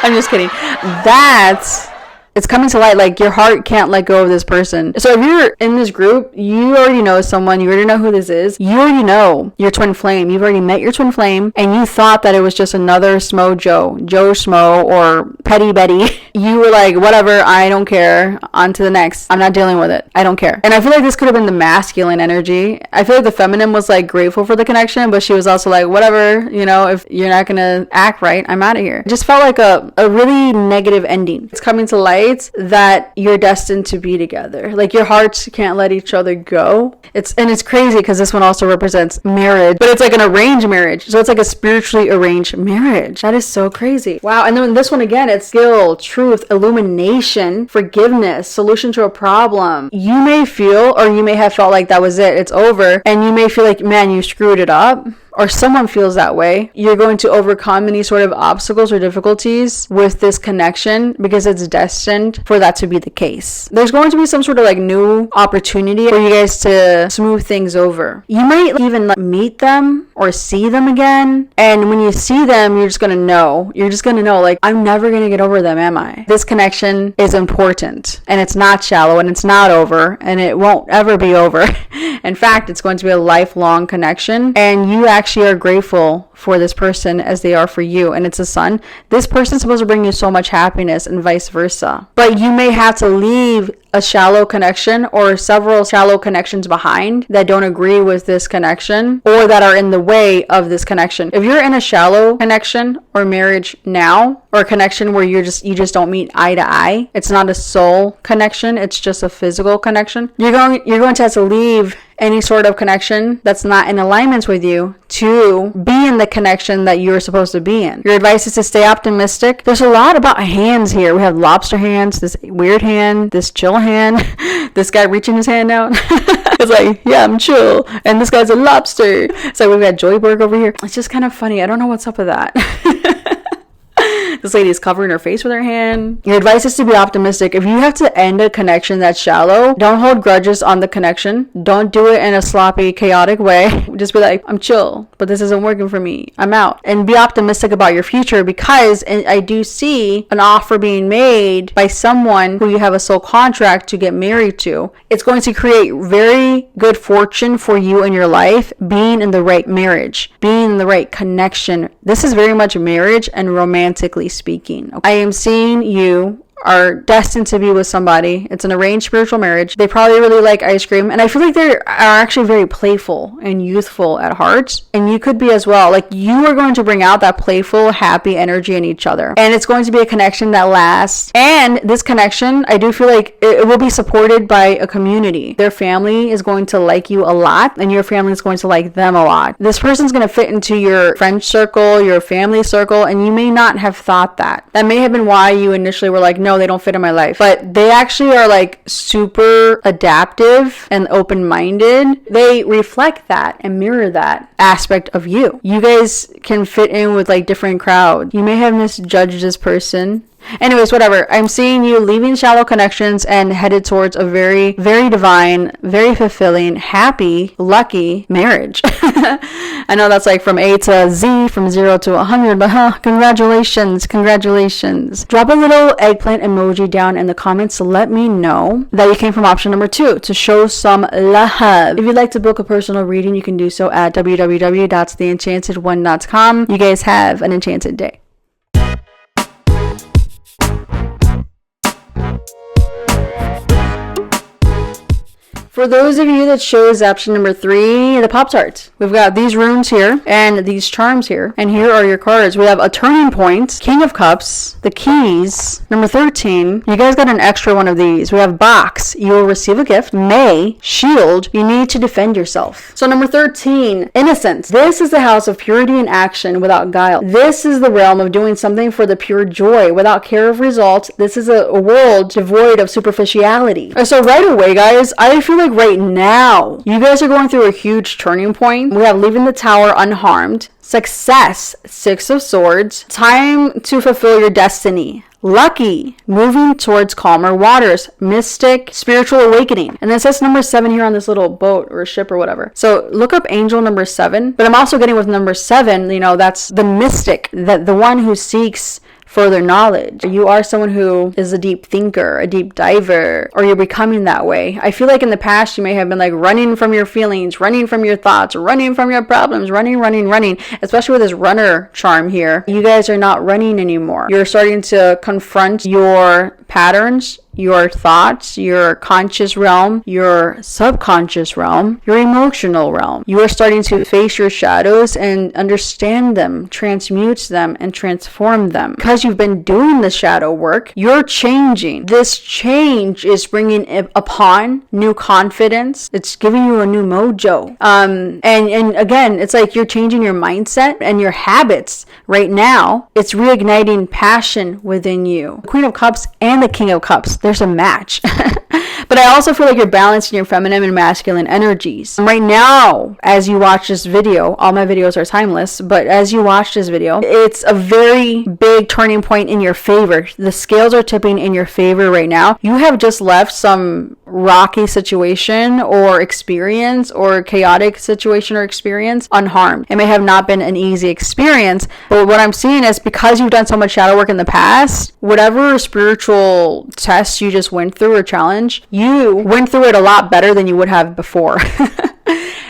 I'm just kidding. That It's coming to light. Like, your heart can't let go of this person. So if you're in this group, you already know someone, you already know who this is, you already know your twin flame, you've already met your twin flame, and you thought that it was just another Smo Joe Schmo, or Petty Betty. You were like, whatever, I don't care, on to the next. I'm not dealing with it. I don't care. And I feel like this could have been the masculine energy. I feel like the feminine was like grateful for the connection, but she was also like, whatever, you know, if you're not gonna act right, I'm out of here. It just felt like a really negative ending. It's coming to light that you're destined to be together. Like, your hearts can't let each other go. It's crazy because this one also represents marriage, but it's like an arranged marriage. So it's like a spiritually arranged marriage. That is so crazy. Wow. And then this one again, it's skill, truth, illumination, forgiveness, solution to a problem. You may feel, or you may have felt like that was it, it's over, and you may feel like, man, you screwed it up, or someone feels that way. You're going to overcome any sort of obstacles or difficulties with this connection because it's destined for that to be the case. There's going to be some sort of like new opportunity for you guys to smooth things over. You might even like meet them or see them again, and when you see them, you're just gonna know like, I'm never gonna get over them, am I? This connection is important, and it's not shallow, and it's not over, and it won't ever be over. In fact, it's going to be a lifelong connection, and you actually are grateful for this person as they are for you, and it's a son. This person's supposed to bring you so much happiness, and vice versa. But you may have to leave a shallow connection or several shallow connections behind that don't agree with this connection, or that are in the way of this connection. If you're in a shallow connection or marriage now, or a connection where you just don't meet eye to eye, it's not a soul connection, it's just a physical connection, you're going to have to leave any sort of connection that's not in alignment with you to be in the connection that you're supposed to be in. Your advice is to stay optimistic. There's a lot about hands here. We have lobster hands, this weird hand, this chill hand, this guy reaching his hand out. It's like, yeah, I'm chill, and this guy's a lobster. So we've got Joyberg over here. It's just kind of funny. I don't know what's up with that. This lady is covering her face with her hand. Your advice is to be optimistic. If you have to end a connection that's shallow, don't hold grudges on the connection. Don't do it in a sloppy, chaotic way. Just be like, I'm chill, but this isn't working for me. I'm out. And be optimistic about your future, because I do see an offer being made by someone who you have a soul contract to get married to. It's going to create very good fortune for you in your life, being in the right marriage, being in the right connection. This is very much marriage and romantically speaking. I am seeing you are destined to be with somebody. It's an arranged spiritual marriage. They probably really like ice cream, and I feel like they are actually very playful and youthful at heart, and you could be as well. Like, you are going to bring out that playful, happy energy in each other, and it's going to be a connection that lasts. And this connection, I do feel like it will be supported by a community. Their family is going to like you a lot, and your family is going to like them a lot. This person's going to fit into your friend circle, your family circle, and you may not have thought that. That may have been why you initially were like, no, they don't fit in my life. But they actually are like super adaptive and open-minded. They reflect that and mirror that aspect of you. You guys can fit in with like different crowds. You may have misjudged this person. Anyways, whatever. I'm seeing you leaving shallow connections and headed towards a very, very divine, very fulfilling, happy, lucky marriage. I know that's like from A to Z, from 0 to 100, but congratulations. Drop a little eggplant emoji down in the comments to let me know that you came from option number 2, to show some love. If you'd like to book a personal reading, you can do so at www.theenchantedone.com. You guys have an enchanted day. For those of you that chose option number 3, the POP-TART, we've got these runes here and these charms here, and here are your cards. We have a turning point, King of Cups, the keys, number 13. You guys got an extra one of these. We have box, you will receive a gift. May, shield, you need to defend yourself. So number 13, innocence. This is the house of purity and action without guile. This is the realm of doing something for the pure joy without care of results. This is a world devoid of superficiality. So right away, guys, I feel like right now, you guys are going through a huge turning point. We have leaving the tower unharmed, success, 6 of Swords, time to fulfill your destiny, lucky, moving towards calmer waters, mystic, spiritual awakening. And then it says number 7 here on this little boat or ship or whatever. So look up angel number 7. But I'm also getting with number 7, that's the mystic, that the one who seeks further knowledge. You are someone who is a deep thinker, a deep diver, or you're becoming that way. I feel like in the past you may have been like running from your feelings, running from your thoughts, running from your problems, running, especially with this runner charm here. You guys are not running anymore. You're starting to confront your patterns, your thoughts, your conscious realm, your subconscious realm, your emotional realm. You are starting to face your shadows and understand them, transmute them, and transform them. Because you've been doing the shadow work, you're changing. This change is bringing upon new confidence. It's giving you a new mojo. And again, it's like you're changing your mindset and your habits right now. It's reigniting passion within you. The Queen of Cups and the King of Cups. There's a match. But I also feel like you're balancing your feminine and masculine energies. Right now, as you watch this video, all my videos are timeless, but as you watch this video, it's a very big turning point in your favor. The scales are tipping in your favor right now. You have just left some rocky situation or experience or chaotic situation or experience unharmed. It may have not been an easy experience, but what I'm seeing is because you've done so much shadow work in the past, whatever spiritual test you just went through or challenge, you went through it a lot better than you would have before.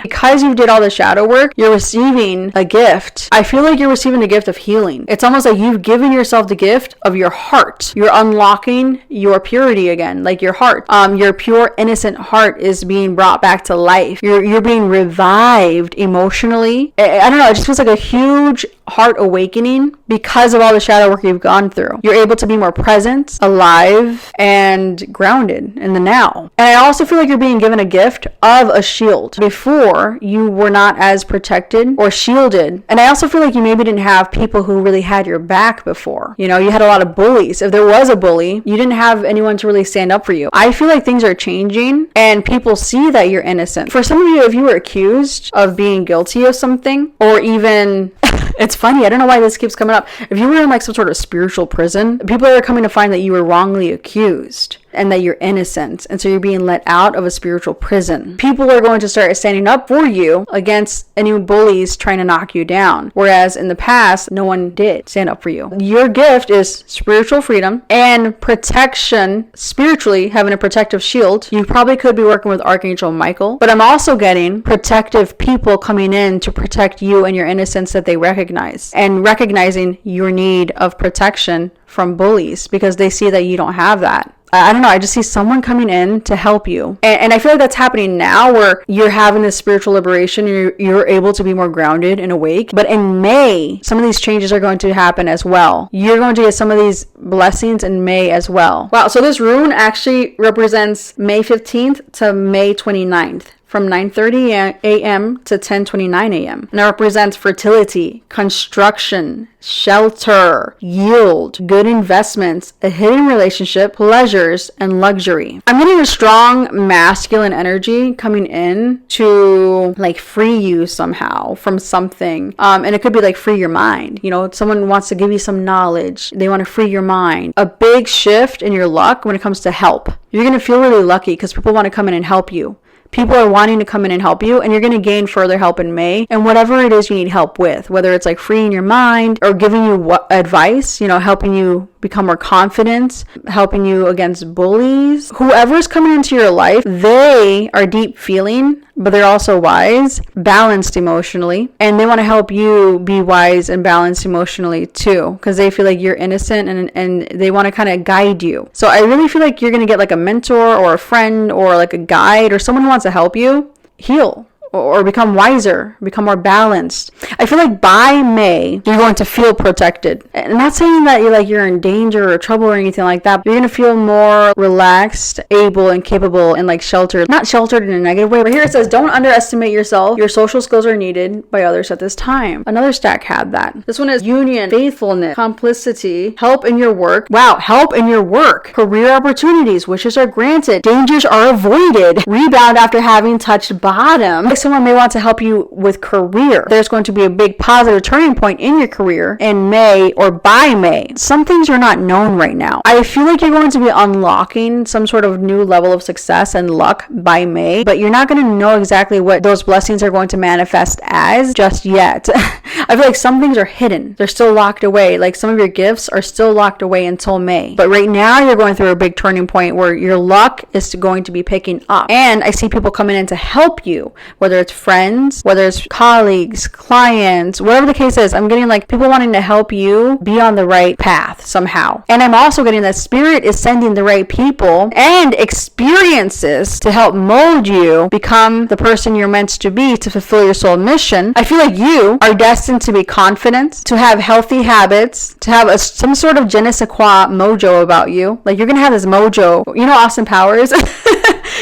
Because you did all the shadow work, you're receiving a gift. I feel like you're receiving a gift of healing. It's almost like you've given yourself the gift of your heart. You're unlocking your purity again, like your heart. Your pure, innocent heart is being brought back to life. You're being revived emotionally. I don't know, it just feels like a huge heart awakening because of all the shadow work you've gone through. You're able to be more present, alive, and grounded in the now. And I also feel like you're being given a gift of a shield. Before, you were not as protected or shielded. And I also feel like you maybe didn't have people who really had your back before. You know, you had a lot of bullies. If there was a bully, you didn't have anyone to really stand up for you. I feel like things are changing and people see that you're innocent. For some of you, if you were accused of being guilty of something, or even it's funny, I don't know why this keeps coming up. If you were in like some sort of spiritual prison, people are coming to find that you were wrongly accused and that you're innocent, and so you're being let out of a spiritual prison. People are going to start standing up for you against any bullies trying to knock you down, whereas in the past no one did stand up for you. Your gift is spiritual freedom and protection, spiritually having a protective shield. You probably could be working with Archangel Michael, but I'm also getting protective people coming in to protect you and your innocence that they recognize, and recognizing your need of protection from bullies because they see that you don't have that. I don't know, I just see someone coming in to help you. And I feel like that's happening now where you're having this spiritual liberation and you're able to be more grounded and awake. But in May, some of these changes are going to happen as well. You're going to get some of these blessings in May as well. Wow, so this rune actually represents May 15th to May 29th. From 9:30 a.m. to 10:29 a.m. And it represents fertility, construction, shelter, yield, good investments, a hidden relationship, pleasures, and luxury. I'm getting a strong masculine energy coming in to like free you somehow from something. And it could be like free your mind. You know, someone wants to give you some knowledge. They want to free your mind. A big shift in your luck when it comes to help. You're going to feel really lucky because people want to come in and help you. People are wanting to come in and help you, and you're going to gain further help in May. And whatever it is you need help with, whether it's like freeing your mind or giving you advice, you know, helping you become more confident, helping you against bullies. Whoever's coming into your life, they are deep feeling, but they're also wise, balanced emotionally, and they want to help you be wise and balanced emotionally too, because they feel like you're innocent and they want to kind of guide you. So I really feel like you're going to get like a mentor or a friend or like a guide or someone who wants to help you heal or become wiser, become more balanced. I feel like by May, you're going to feel protected. And I'm not saying that you're in danger or trouble or anything like that, but you're going to feel more relaxed, able, and capable and like sheltered. Not sheltered in a negative way, but here it says, don't underestimate yourself. Your social skills are needed by others at this time. Another stack had that. This one is union, faithfulness, complicity, help in your work. Wow, help in your work. Career opportunities, wishes are granted. Dangers are avoided. Rebound after having touched bottom. someone may want to help you with career. There's going to be a big positive turning point in your career in May or by May. Some things are not known right now. I feel like you're going to be unlocking some sort of new level of success and luck by May, but you're not going to know exactly what those blessings are going to manifest as just yet. I feel like some things are hidden. They're still locked away. Like some of your gifts are still locked away until May. But right now you're going through a big turning point where your luck is going to be picking up. And I see people coming in to help you, whether it's friends, whether it's colleagues, clients, whatever the case is. I'm getting like people wanting to help you be on the right path somehow. And I'm also getting that spirit is sending the right people and experiences to help mold you become the person you're meant to be to fulfill your soul mission. I feel like you are destined to be confident, to have healthy habits, to have some sort of je ne sais quoi mojo about you. Like you're gonna have this mojo. You know Austin Powers?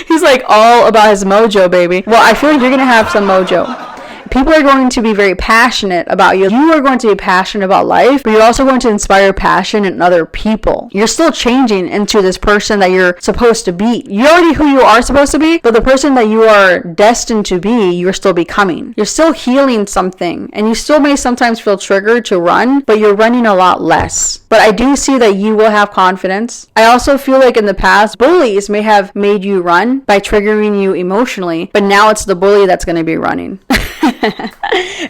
He's like all about his mojo, baby. Well, I feel like you're gonna have some mojo. People are going to be very passionate about you. You are going to be passionate about life, but you're also going to inspire passion in other people. You're still changing into this person that you're supposed to be. You're already who you are supposed to be, but the person that you are destined to be, you're still becoming. You're still healing something, and you still may sometimes feel triggered to run, but you're running a lot less. But I do see that you will have confidence. I also feel like in the past, bullies may have made you run by triggering you emotionally, but now it's the bully that's going to be running.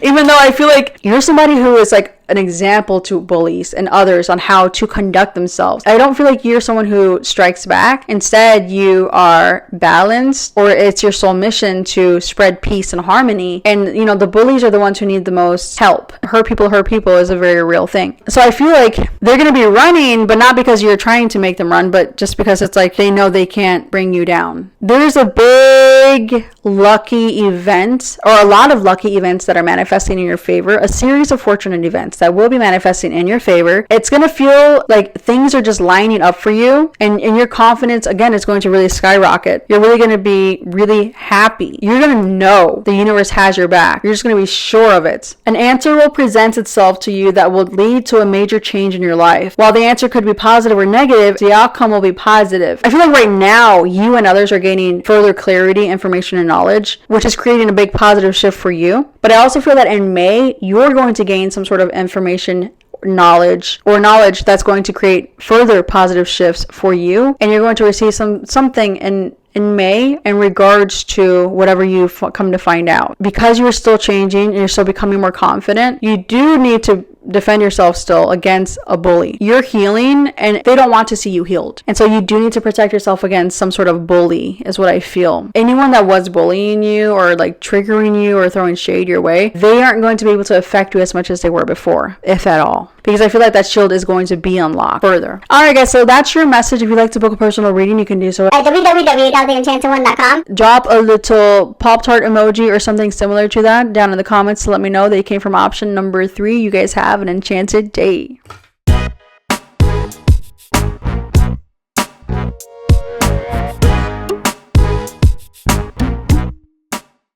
Even though I feel like you're somebody who is like an example to bullies and others on how to conduct themselves. I don't feel like you're someone who strikes back. Instead, you are balanced, or it's your soul mission to spread peace and harmony. And, you know, the bullies are the ones who need the most help. Hurt people is a very real thing. So I feel like they're going to be running, but not because you're trying to make them run, but just because it's like they know they can't bring you down. There's a big lucky event, or a lot of lucky events that are manifesting in your favor, a series of fortunate events that will be manifesting in your favor. It's going to feel like things are just lining up for you, and your confidence, again, is going to really skyrocket. You're really going to be really happy. You're going to know the universe has your back. You're just going to be sure of it. An answer will present itself to you that will lead to a major change in your life. While the answer could be positive or negative, the outcome will be positive. I feel like right now, you and others are gaining further clarity, information, and knowledge, which is creating a big positive shift for you. But I also feel that in May, you're going to gain some sort of information, knowledge that's going to create further positive shifts for you, and you're going to receive something in May in regards to whatever you come to find out. Because you're still changing and you're still becoming more confident, you do need to defend yourself still against a bully. You're healing and they don't want to see you healed. And so you do need to protect yourself against some sort of bully, is what I feel. Anyone that was bullying you or like triggering you or throwing shade your way, they aren't going to be able to affect you as much as they were before, if at all. Because I feel like that shield is going to be unlocked further. Alright guys, so that's your message. If you'd like to book a personal reading, you can do so at www.theenchantedone.com. Drop a little POP-TART emoji or something similar to that down in the comments to let me know that you came from option number 3. You guys have an enchanted day.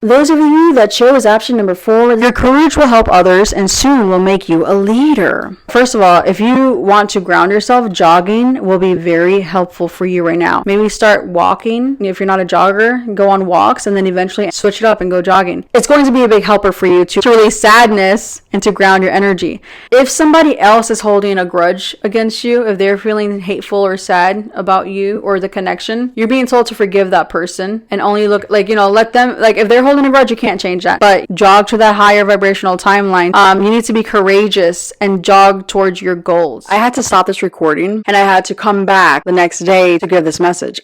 Those of you that chose option number 4, your courage will help others and soon will make you a leader. First of all, if you want to ground yourself, jogging will be very helpful for you right now. Maybe start walking. If you're not a jogger, go on walks and then eventually switch it up and go jogging. It's going to be a big helper for you to release sadness and to ground your energy. If somebody else is holding a grudge against you, if they're feeling hateful or sad about you or the connection, you're being told to forgive that person and only look like, let them, like if they're holding a grudge, you can't change that, but jog to that higher vibrational timeline. You need to be courageous and jog towards your goals. I had to stop this recording and I had to come back the next day to give this message.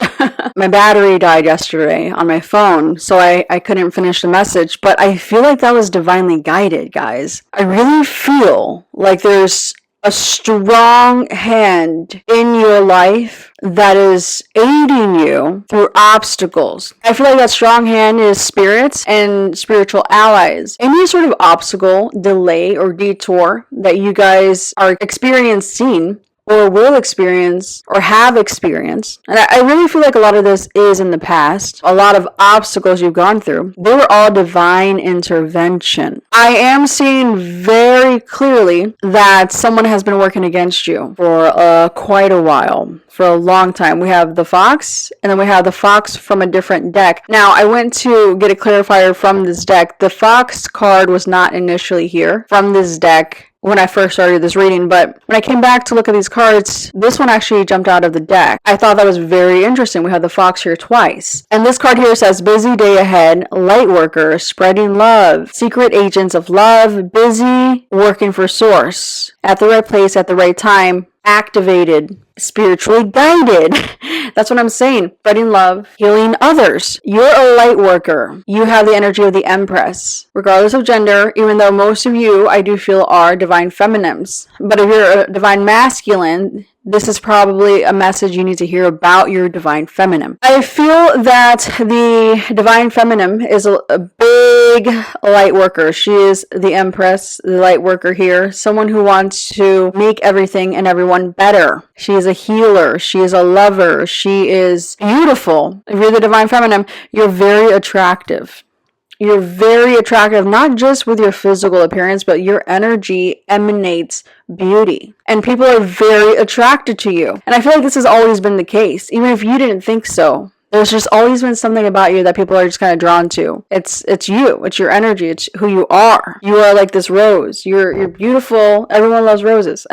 My battery died yesterday on my phone, so I couldn't finish the message, but I feel like that was divinely guided, guys. I really feel like there's a strong hand in your life that is aiding you through obstacles. I feel like that strong hand is spirits and spiritual allies. Any sort of obstacle, delay, or detour that you guys are experiencing or will experience or have experienced, and I really feel like a lot of this is in the past, a lot of obstacles you've gone through, they were all divine intervention. I am seeing very clearly that someone has been working against you for quite a while, for a long time. We have the fox, and then we have the fox from a different deck. Now, I went to get a clarifier from this deck. The fox card was not initially here from this deck when I first started this reading, but when I came back to look at these cards, this one actually jumped out of the deck. I thought that was very interesting. We have the fox here twice. And this card here says, busy day ahead, light worker, spreading love, secret agents of love, busy working for source, at the right place at the right time, activated, spiritually guided. That's what I'm saying. Spreading love, healing others. You're a light worker. You have the energy of the Empress. Regardless of gender, even though most of you, I do feel, are divine feminines. But if you're a divine masculine, this is probably a message you need to hear about your divine feminine. I feel that the divine feminine is a big light worker. She is the Empress, the light worker here. Someone who wants to make everything and everyone better. She is a healer. She is a lover. She is beautiful. If you're the divine feminine, you're very attractive. You're very attractive, not just with your physical appearance, but your energy emanates beauty. And people are very attracted to you. And I feel like this has always been the case, even if you didn't think so. There's just always been something about you that people are just kind of drawn to. It's you. It's your energy. It's who you are. You are like this rose. You're beautiful. Everyone loves roses.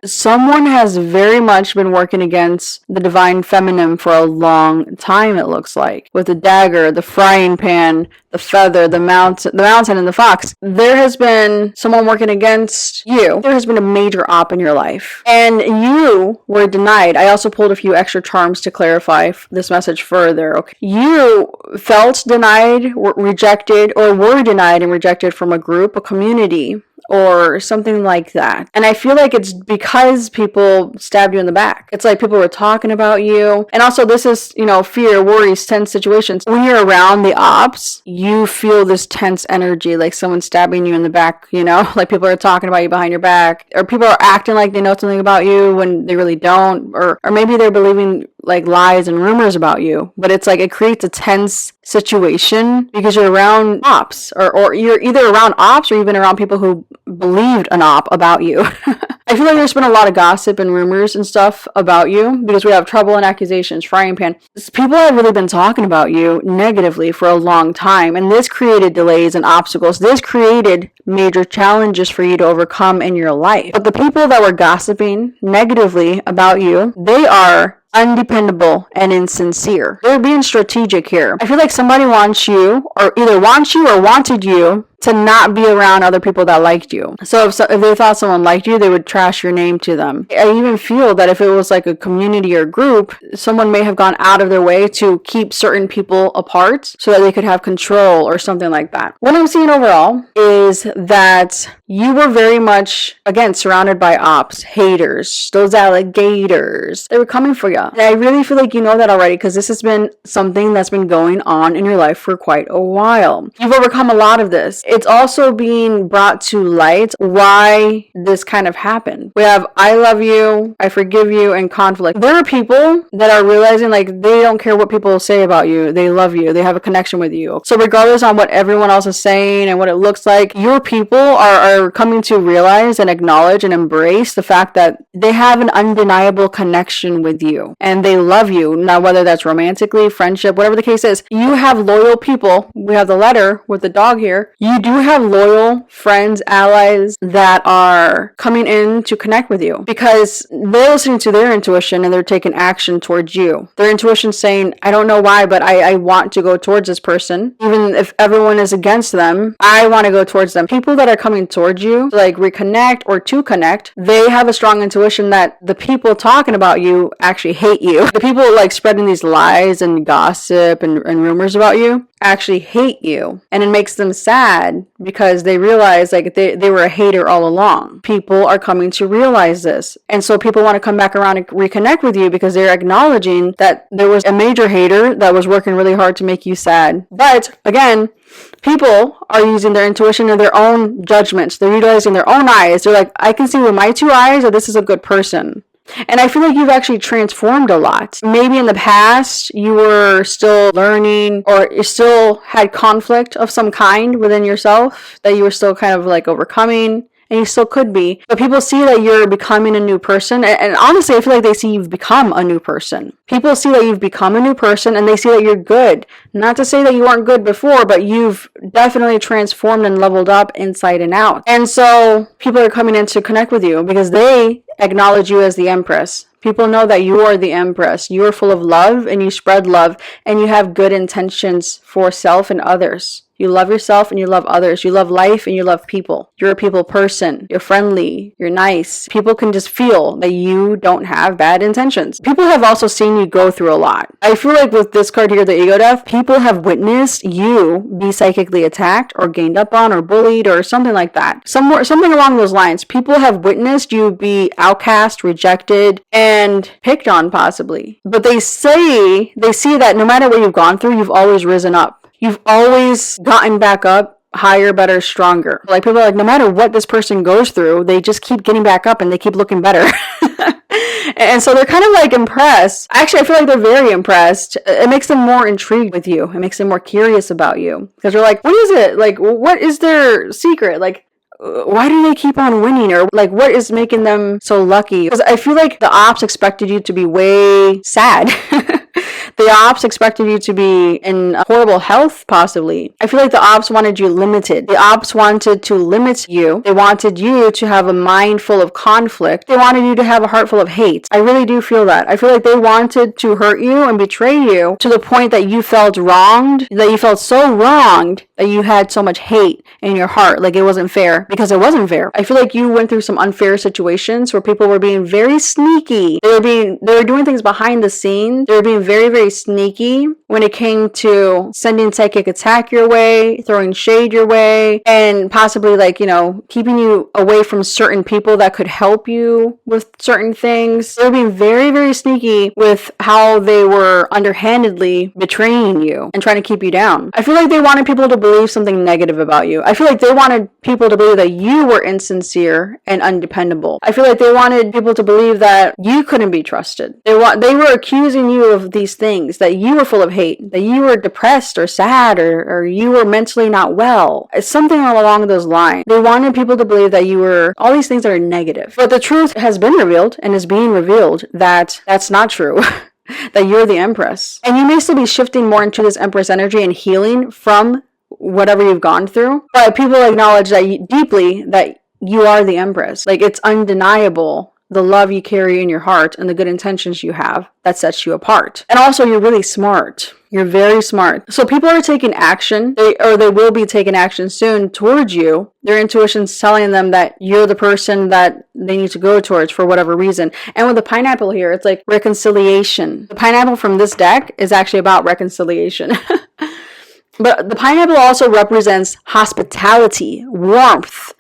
Someone has very much been working against the divine feminine for a long time, it looks like. With the dagger, the frying pan, the feather, the mountain, and the fox. There has been someone working against you. There has been a major op in your life. And you were denied. I also pulled a few extra charms to clarify this message further. Okay. You felt denied, rejected, or were denied and rejected from a group, a community, or something like that. And I feel like it's because people stabbed you in the back. It's like people were talking about you. And also this is, fear, worries, tense situations. When you're around the ops, you feel this tense energy, like someone stabbing you in the back, like people are talking about you behind your back, or people are acting like they know something about you when they really don't, or maybe they're believing like lies and rumors about you. But it's like it creates a tense situation because you're around ops, or you're either around ops or even around people who believed an op about you. I feel like there's been a lot of gossip and rumors and stuff about you because we have trouble and accusations, frying pan. People have really been talking about you negatively for a long time, and this created delays and obstacles. This created major challenges for you to overcome in your life. But the people that were gossiping negatively about you, they are undependable and insincere. They're being strategic here. I feel like somebody wants you, or either wants you or wanted you to not be around other people that liked you. So if they thought someone liked you, they would trash your name to them. I even feel that if it was like a community or group, someone may have gone out of their way to keep certain people apart so that they could have control or something like that. What I'm seeing overall is that you were very much, again, surrounded by ops, haters, those alligators. They were coming for you. And I really feel like you know that already because this has been something that's been going on in your life for quite a while. You've overcome a lot of this. It's also being brought to light why this kind of happened. We have I love you, I forgive you, and conflict. There are people that are realizing like they don't care what people say about you. They love you. They have a connection with you. So regardless on what everyone else is saying and what it looks like, your people are coming to realize and acknowledge and embrace the fact that they have an undeniable connection with you and they love you. Now, whether that's romantically, friendship, whatever the case is, you have loyal people. We have the letter with the dog here. You do have loyal friends, allies that are coming in to connect with you because they're listening to their intuition and they're taking action towards you. Their intuition saying, I don't know why, but I want to go towards this person. Even if everyone is against them, I want to go towards them. People that are coming towards you to like reconnect or to connect, they have a strong intuition that the people talking about you actually hate you. The people like spreading these lies and gossip and rumors about you actually hate you, and it makes them sad because they realize like they were a hater all along. People are coming to realize this, and so people want to come back around and reconnect with you because they're acknowledging that there was a major hater that was working really hard to make you sad. But again, people are using their intuition and their own judgments. They're utilizing their own eyes. They're like, I can see with my two eyes that this is a good person. And I feel like you've actually transformed a lot. Maybe in the past you were still learning, or you still had conflict of some kind within yourself that you were still kind of like overcoming. And you still could be. But people see that you're becoming a new person. And honestly, I feel like they see you've become a new person. People see that you've become a new person and they see that you're good. Not to say that you weren't good before, but you've definitely transformed and leveled up inside and out. And so people are coming in to connect with you because they acknowledge you as the Empress. People know that you are the Empress. You are full of love and you spread love and you have good intentions for self and others. You love yourself and you love others. You love life and you love people. You're a people person. You're friendly. You're nice. People can just feel that you don't have bad intentions. People have also seen you go through a lot. I feel like with this card here, the Ego Death, people have witnessed you be psychically attacked or gained up on or bullied or something like that. Something along those lines. People have witnessed you be outcast, rejected, and picked on possibly. But they see that no matter what you've gone through, you've always risen up. You've always gotten back up higher, better, stronger. Like people are like, no matter what this person goes through, they just keep getting back up and they keep looking better. And so they're kind of like impressed. Actually, I feel like they're very impressed. It makes them more intrigued with you. It makes them more curious about you. Because they're like, what is it? Like, what is their secret? Like, why do they keep on winning? Or like, what is making them so lucky? Because I feel like the ops expected you to be way sad. The ops expected you to be in horrible health, possibly. I feel like the ops wanted you limited. The ops wanted to limit you. They wanted you to have a mind full of conflict. They wanted you to have a heart full of hate. I really do feel that. I feel like they wanted to hurt you and betray you to the point that you felt wronged, that you felt so wronged that you had so much hate in your heart. Like it wasn't fair, because it wasn't fair. I feel like you went through some unfair situations where people were being very sneaky. They were doing things behind the scenes. They were being very, very sneaky when it came to sending psychic attack your way, throwing shade your way, and possibly like, keeping you away from certain people that could help you with certain things. They were being very, very sneaky with how they were underhandedly betraying you and trying to keep you down. I feel like they wanted people to believe something negative about you. I feel like they wanted people to believe that you were insincere and undependable. I feel like they wanted people to believe that you couldn't be trusted. They were accusing you of these things, that you were full of hate, that you were depressed or sad, or you were mentally not well. It's something along those lines. They wanted people to believe that you were all these things that are negative. But the truth has been revealed and is being revealed that that's not true. That you're the Empress. And you may still be shifting more into this Empress energy and healing from whatever you've gone through. But people acknowledge that deeply that you are the Empress. Like it's undeniable, the love you carry in your heart and the good intentions you have that sets you apart. And also, you're really smart. You're very smart. So people are taking action, they will be taking action soon towards you. Their intuition's telling them that you're the person that they need to go towards for whatever reason. And with the pineapple here, it's like reconciliation. The pineapple from this deck is actually about reconciliation. But the pineapple also represents hospitality, warmth,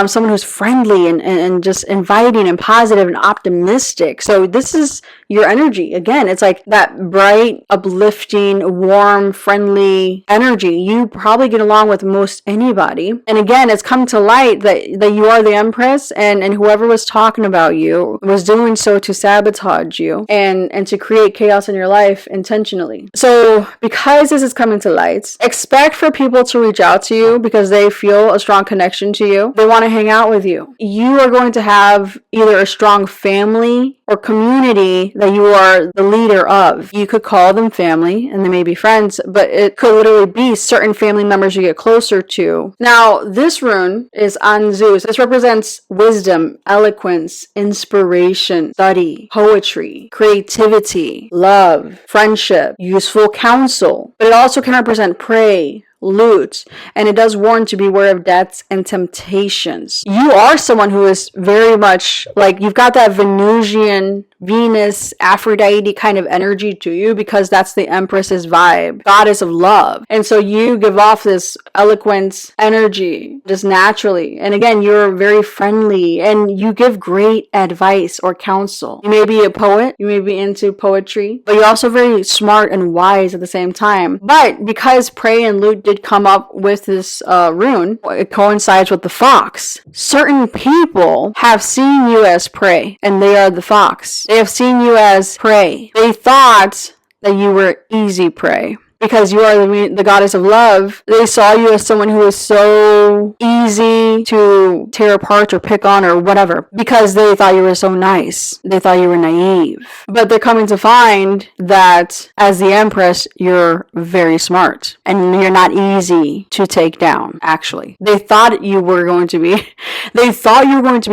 someone who's friendly and just inviting and positive and optimistic. So this is your energy. Again, it's like that bright, uplifting, warm, friendly energy. You probably get along with most anybody. And again, it's come to light that you are the Empress, and whoever was talking about you was doing so to sabotage you and to create chaos in your life intentionally. So because this is coming to light, expect for people to reach out to you because they feel a strong connection to you. They want to hang out with you. You are going to have either a strong family or community that you are the leader of. You could call them family and they may be friends, but it could literally be certain family members you get closer to. Now, this rune is on Zeus. This represents wisdom, eloquence, inspiration, study, poetry, creativity, love, friendship, useful counsel. But it also can represent prey, loot, and it does warn to beware of deaths and temptations. You are someone who is very much like, you've got that Venusian Venus, Aphrodite kind of energy to you because that's the Empress's vibe, goddess of love. And so you give off this eloquent energy just naturally. And again, you're very friendly and you give great advice or counsel. You may be a poet, you may be into poetry, but you're also very smart and wise at the same time. But because Prey and Lute did come up with this rune, it coincides with the fox. Certain people have seen you as prey, and they are the fox. They have seen you as prey. They thought that you were easy prey. Because you are the goddess of love, they saw you as someone who was so easy to tear apart or pick on or whatever. Because they thought you were so nice. They thought you were naive. But they're coming to find that as the Empress, you're very smart. And you're not easy to take down, actually. They thought you were going to be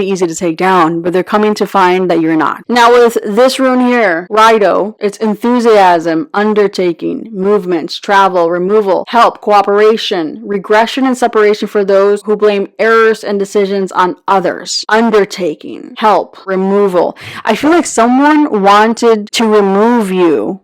easy to take down, but they're coming to find that you're not. Now with this rune here, Rido, it's enthusiasm, undertaking, movement, travel, removal, help, cooperation, regression, and separation for those who blame errors and decisions on others. Undertaking, help, removal. I feel like someone wanted to remove you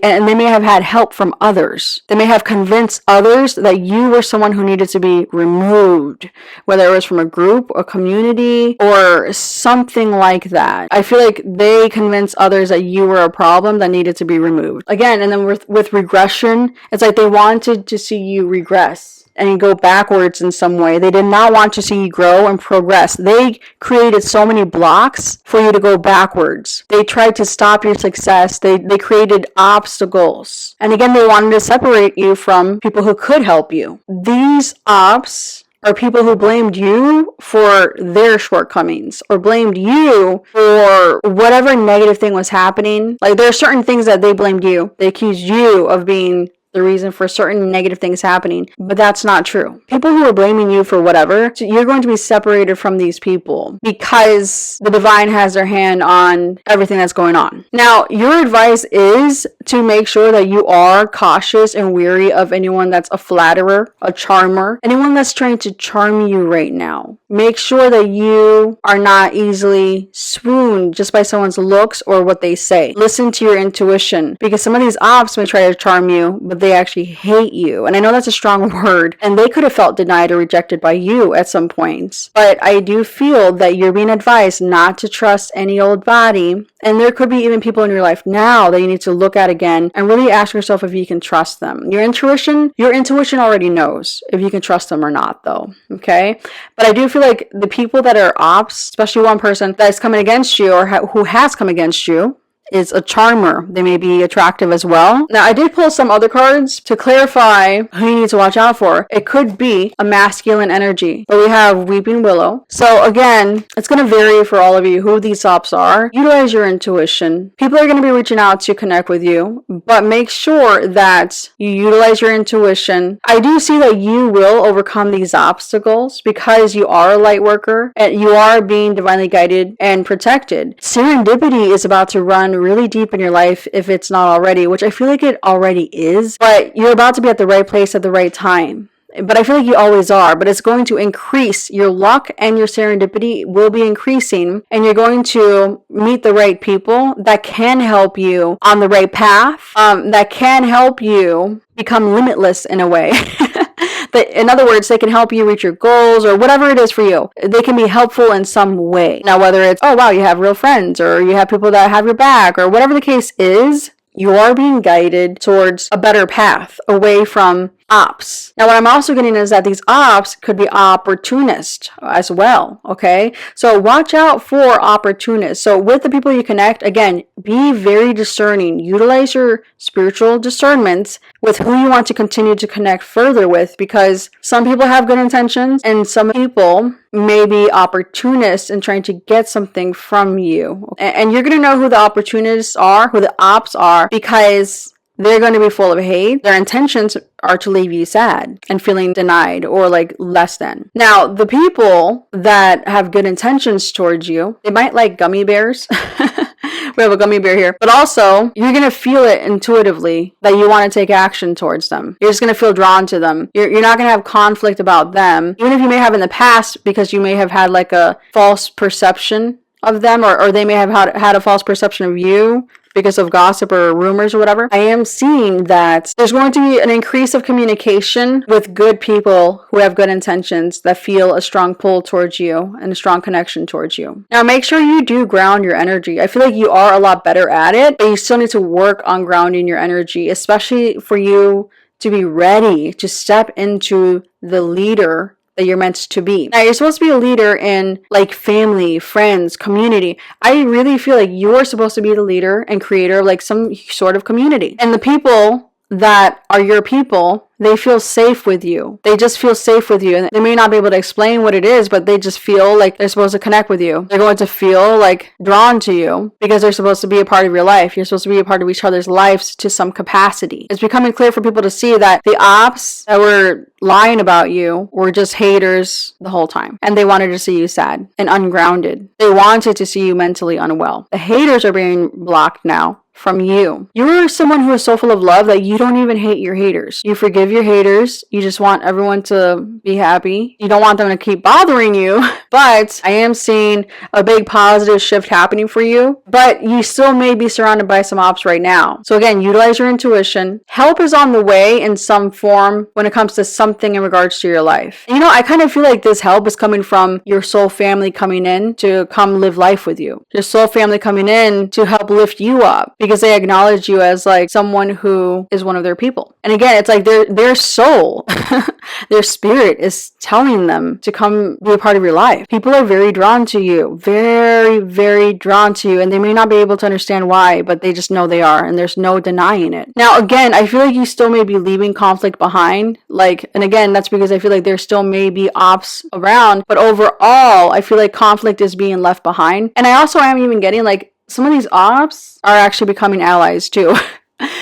and they may have had help from others. They may have convinced others that you were someone who needed to be removed, whether it was from a group, a community, or something like that. I feel like they convinced others that you were a problem that needed to be removed. Again, and then with regression, it's like they wanted to see you regress and go backwards in some way. They did not want to see you grow and progress. They created so many blocks for you to go backwards. They tried to stop your success. They created obstacles. And again, they wanted to separate you from people who could help you. These ops are people who blamed you for their shortcomings or blamed you for whatever negative thing was happening. Like there are certain things that they blamed you. They accused you of being the reason for certain negative things happening, but that's not true. People who are blaming you for whatever, you're going to be separated from these people because the divine has their hand on everything that's going on. Now, your advice is to make sure that you are cautious and wary of anyone that's a flatterer, a charmer, anyone that's trying to charm you right now. Make sure that you are not easily swooned just by someone's looks or what they say. Listen to your intuition because some of these ops may try to charm you, but they actually hate you. And I know that's a strong word, and they could have felt denied or rejected by you at some points. But I do feel that you're being advised not to trust any old body. And there could be even people in your life now that you need to look at again and really ask yourself if you can trust them. Your intuition already knows if you can trust them or not, though. Okay? But I do feel like the people that are ops, especially one person that's coming against you or who has come against you, is a charmer. They may be attractive as well. Now, I did pull some other cards to clarify who you need to watch out for. It could be a masculine energy, but we have Weeping Willow. So again, it's going to vary for all of you who these ops are. Utilize your intuition. People are going to be reaching out to connect with you, but make sure that you utilize your intuition. I do see that you will overcome these obstacles because you are a light worker and you are being divinely guided and protected. Serendipity is about to run really deep in your life if it's not already, which I feel like it already is, but you're about to be at the right place at the right time. But I feel like you always are, but it's going to increase. Your luck and your serendipity will be increasing, and you're going to meet the right people that can help you on the right path, that can help you become limitless in a way. In other words, they can help you reach your goals or whatever it is for you. They can be helpful in some way. Now, whether it's, oh wow, you have real friends or you have people that have your back or whatever the case is, you are being guided towards a better path away from ops. Now, what I'm also getting is that these ops could be opportunists as well, okay? So watch out for opportunists. So with the people you connect, again, be very discerning. Utilize your spiritual discernments with who you want to continue to connect further with, because some people have good intentions and some people may be opportunists in trying to get something from you. And you're going to know who the opportunists are, who the ops are, because they're going to be full of hate. Their intentions are to leave you sad and feeling denied or like less than. Now, the people that have good intentions towards you, they might like gummy bears. We have a gummy bear here. But also, you're going to feel it intuitively that you want to take action towards them. You're just going to feel drawn to them. You're not going to have conflict about them, even if you may have in the past, because you may have had like a false perception of them, or they may have had a false perception of you because of gossip or rumors or whatever. I am seeing that there's going to be an increase of communication with good people who have good intentions that feel a strong pull towards you and a strong connection towards you. Now, make sure you do ground your energy. I feel like you are a lot better at it, but you still need to work on grounding your energy, especially for you to be ready to step into the leader that you're meant to be. Now, you're supposed to be a leader in like family, friends, community. I really feel like you're supposed to be the leader and creator of like some sort of community. And the people that are your people, they feel safe with you. They just feel safe with you. And they may not be able to explain what it is, but they just feel like they're supposed to connect with you. They're going to feel like drawn to you because they're supposed to be a part of your life. You're supposed to be a part of each other's lives to some capacity. It's becoming clear for people to see that the ops that were lying about you were just haters the whole time. And they wanted to see you sad and ungrounded. They wanted to see you mentally unwell. The haters are being blocked now from you. You're someone who is so full of love that you don't even hate your haters. You forgive your haters. You just want everyone to be happy. You don't want them to keep bothering you. But I am seeing a big positive shift happening for you. But you still may be surrounded by some ops right now. So again, utilize your intuition. Help is on the way in some form when it comes to something in regards to your life. You know, I kind of feel like this help is coming from your soul family coming in to come live life with you. Your soul family coming in to help lift you up, because they acknowledge you as like someone who is one of their people. And again, it's like their soul, their spirit is telling them to come be a part of your life. People are very drawn to you, very, very drawn to you, and they may not be able to understand why, but they just know they are, and there's no denying it. Now, again, I feel like you still may be leaving conflict behind, and again, that's because I feel like there still may be ops around, but overall, I feel like conflict is being left behind. And I also am even getting like some of these ops are actually becoming allies too.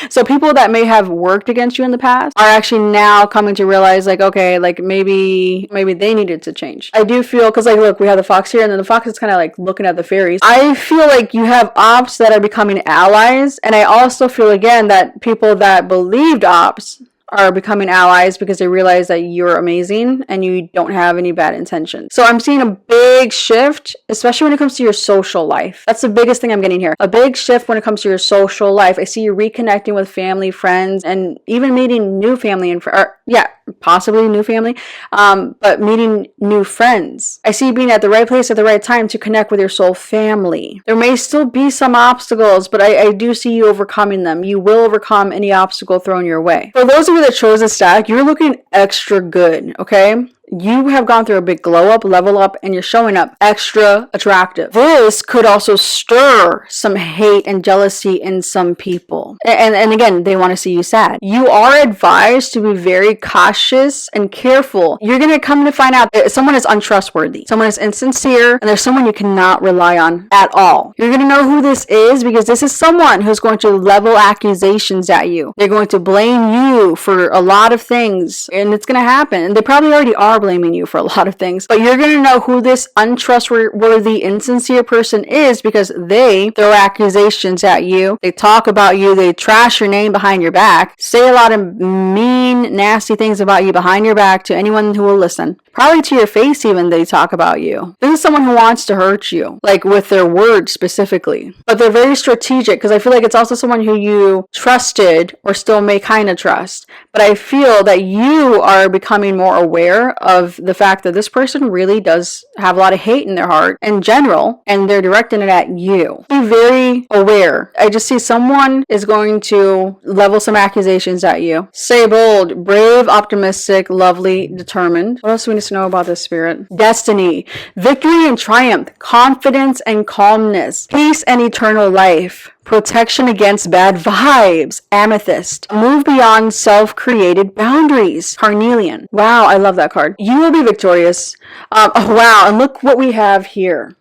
So people that may have worked against you in the past are actually now coming to realize like, okay, like maybe they needed to change. I do feel, because like, look, we have the fox here, and then the fox is kind of like looking at the fairies. I feel like you have ops that are becoming allies. And I also feel again that people that believed ops are becoming allies because they realize that you're amazing and you don't have any bad intentions. So I'm seeing a big shift, especially when it comes to your social life. That's the biggest thing I'm getting here. A big shift when it comes to your social life. I see you reconnecting with family, friends, and even meeting new family and possibly new family, but meeting new friends. I see you being at the right place at the right time to connect with your soul family. There may still be some obstacles, but I do see you overcoming them. You will overcome any obstacle thrown your way. For those of you that chose this stack, you're looking extra good, okay? You have gone through a big glow up, level up, and you're showing up extra attractive. This could also stir some hate and jealousy in some people. And again, they want to see you sad. You are advised to be very cautious and careful. You're going to come to find out that someone is untrustworthy. Someone is insincere, and there's someone you cannot rely on at all. You're going to know who this is because this is someone who's going to level accusations at you. They're going to blame you for a lot of things, and it's going to happen. And they probably already are blaming you for a lot of things, but you're going to know who this untrustworthy, insincere person is because they throw accusations at you. They talk about you. They trash your name behind your back, say a lot of mean, nasty things about you behind your back to anyone who will listen. Probably to your face even, they talk about you. This is someone who wants to hurt you, like with their words specifically. But they're very strategic because I feel like it's also someone who you trusted or still may kind of trust. But I feel that you are becoming more aware of the fact that this person really does have a lot of hate in their heart in general, and they're directing it at you. Be very aware. I just see someone is going to level some accusations at you. Stay bold, brave, optimistic, lovely, determined. What else do we need to know about this spirit? Destiny, victory and triumph, confidence and calmness, peace and eternal life, protection against bad vibes, amethyst, move beyond self-created boundaries, carnelian. Wow, I love that card. You will be victorious. Wow, and look what we have here.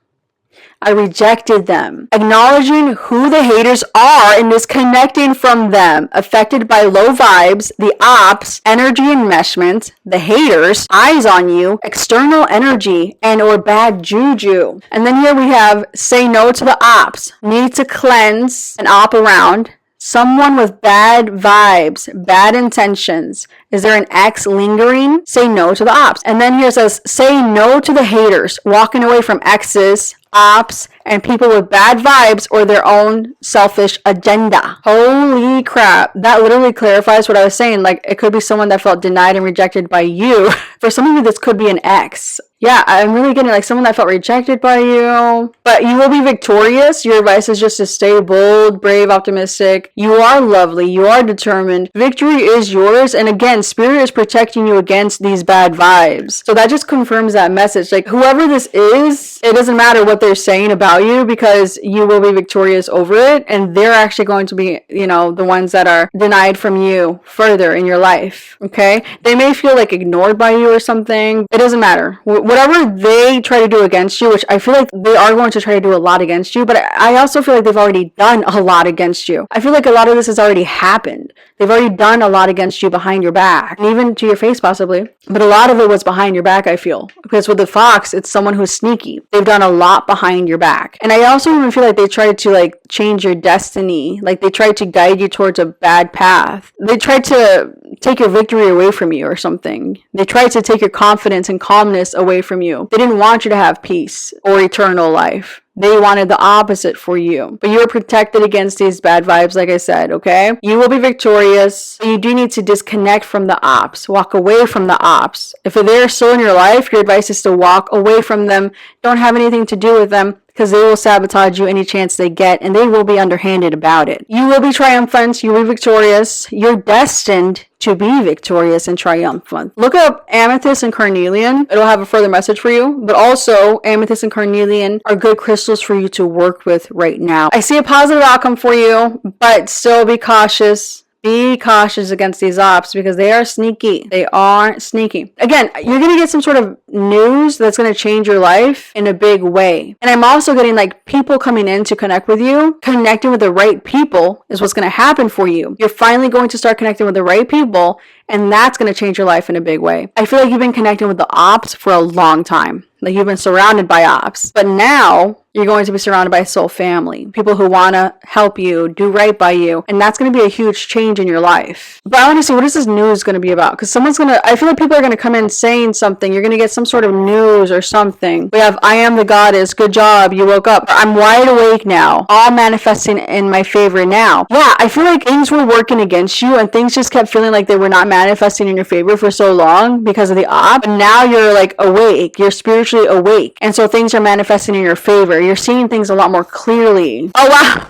I rejected them. Acknowledging who the haters are and disconnecting from them. Affected by low vibes, the ops, energy enmeshment, the haters, eyes on you, external energy, and or bad juju. And then here we have say no to the ops. Need to cleanse an op around. Someone with bad vibes, bad intentions. Is there an ex lingering? Say no to the ops. And then here it says, say no to the haters. Walking away from exes, ops, and people with bad vibes or their own selfish agenda. Holy crap. That literally clarifies what I was saying. Like, it could be someone that felt denied and rejected by you. For some of you, this could be an ex. Yeah, I'm really getting like someone that felt rejected by you. But you will be victorious. Your advice is just to stay bold, brave, optimistic. You are lovely. You are determined. Victory is yours. And again, Spirit is protecting you against these bad vibes. So that just confirms that message. Like, whoever this is, it doesn't matter what they're saying about you, because you will be victorious over it. And they're actually going to be, the ones that are denied from you further in your life. Okay? They may feel like ignored by you or something. It doesn't matter. Whatever they try to do against you, which I feel like they are going to try to do a lot against you, but I also feel like they've already done a lot against you. I feel like a lot of this has already happened. They've already done a lot against you behind your back, and even to your face possibly. But a lot of it was behind your back, I feel. Because with the fox, it's someone who's sneaky. They've done a lot behind your back. And I also even feel like they tried to like change your destiny. Like they tried to guide you towards a bad path. They tried to take your victory away from you or something. They tried to take your confidence and calmness away from you. They didn't want you to have peace or eternal life. They wanted the opposite for you. But you are protected against these bad vibes, like I said, okay? You will be victorious. You do need to disconnect from the ops. Walk away from the ops. If they're still in your life, your advice is to walk away from them. Don't have anything to do with them, because they will sabotage you any chance they get, and they will be underhanded about it. You will be triumphant. You will be victorious. You're destined to be victorious and triumphant. Look up amethyst and carnelian. It'll have a further message for you. But also, amethyst and carnelian are good crystals for you to work with right now. I see a positive outcome for you, but still be cautious. Be cautious against these ops, because they are sneaky. They are sneaky. Again, you're going to get some sort of news that's going to change your life in a big way. And I'm also getting like people coming in to connect with you. Connecting with the right people is what's going to happen for you. You're finally going to start connecting with the right people, and that's going to change your life in a big way. I feel like you've been connecting with the ops for a long time. Like you've been surrounded by ops. But now you're going to be surrounded by soul family. People who want to help you, do right by you. And that's going to be a huge change in your life. But I want to see, what is this news going to be about? Because I feel like people are going to come in saying something. You're going to get some sort of news or something. We have, I am the goddess. Good job. You woke up. I'm wide awake now. All manifesting in my favor now. Yeah, I feel like things were working against you, and things just kept feeling like they were not manifesting in your favor for so long because of the op. But now you're like awake. You're spiritually awake, and so things are manifesting in your favor. You're seeing things a lot more clearly. Oh wow,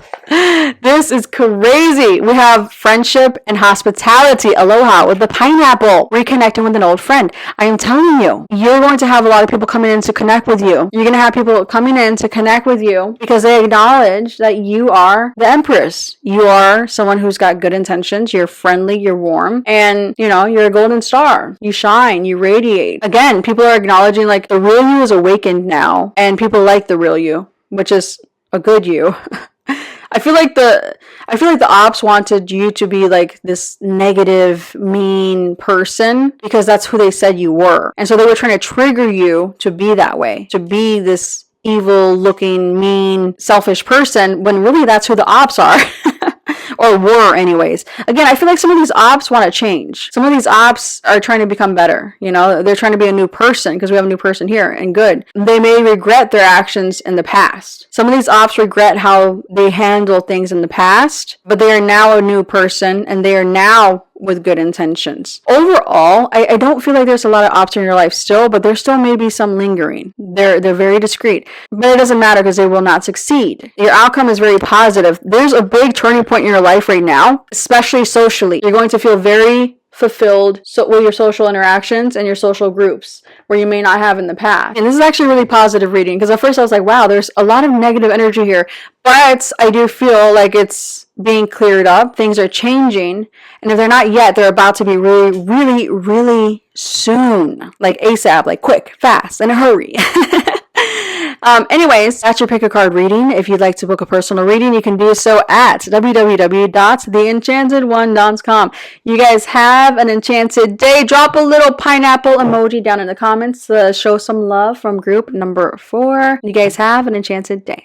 this is crazy. We have friendship and hospitality. Aloha with the pineapple. Reconnecting with an old friend. I am telling you, you're going to have a lot of people coming in to connect with you. You're going to have people coming in to connect with you because they acknowledge that you are the empress. You are someone who's got good intentions. You're friendly. You're warm. And, you're a golden star. You shine. You radiate. Again, people are acknowledging like the real you is awakened now. And people like the real you, which is a good you. I feel like the ops wanted you to be like this negative, mean person because that's who they said you were. And so they were trying to trigger you to be that way, to be this evil looking, mean, selfish person, when really that's who the ops are. Or were anyways. Again, I feel like some of these ops want to change. Some of these ops are trying to become better. They're trying to be a new person because we have a new person here, and good. They may regret their actions in the past. Some of these ops regret how they handle things in the past, but they are now a new person, and they are now with good intentions. Overall, I don't feel like there's a lot of ops in your life still, but there still may be some lingering. They're very discreet, but it doesn't matter because they will not succeed. Your outcome is very positive. There's a big turning point in your life right now, especially socially. You're going to feel very fulfilled with your social interactions and your social groups where you may not have in the past. And this is actually really positive reading, because at first I was like, wow, there's a lot of negative energy here, but I do feel like it's being cleared up. Things are changing, and if they're not yet, they're about to be really, really, really soon. Like ASAP, like quick, fast, in a hurry. Anyways, that's your pick a card reading. If you'd like to book a personal reading, you can do so at www.theenchantedone.com. You guys have an enchanted day. Drop a little pineapple emoji down in the comments to show some love from group number 4. You guys have an enchanted day.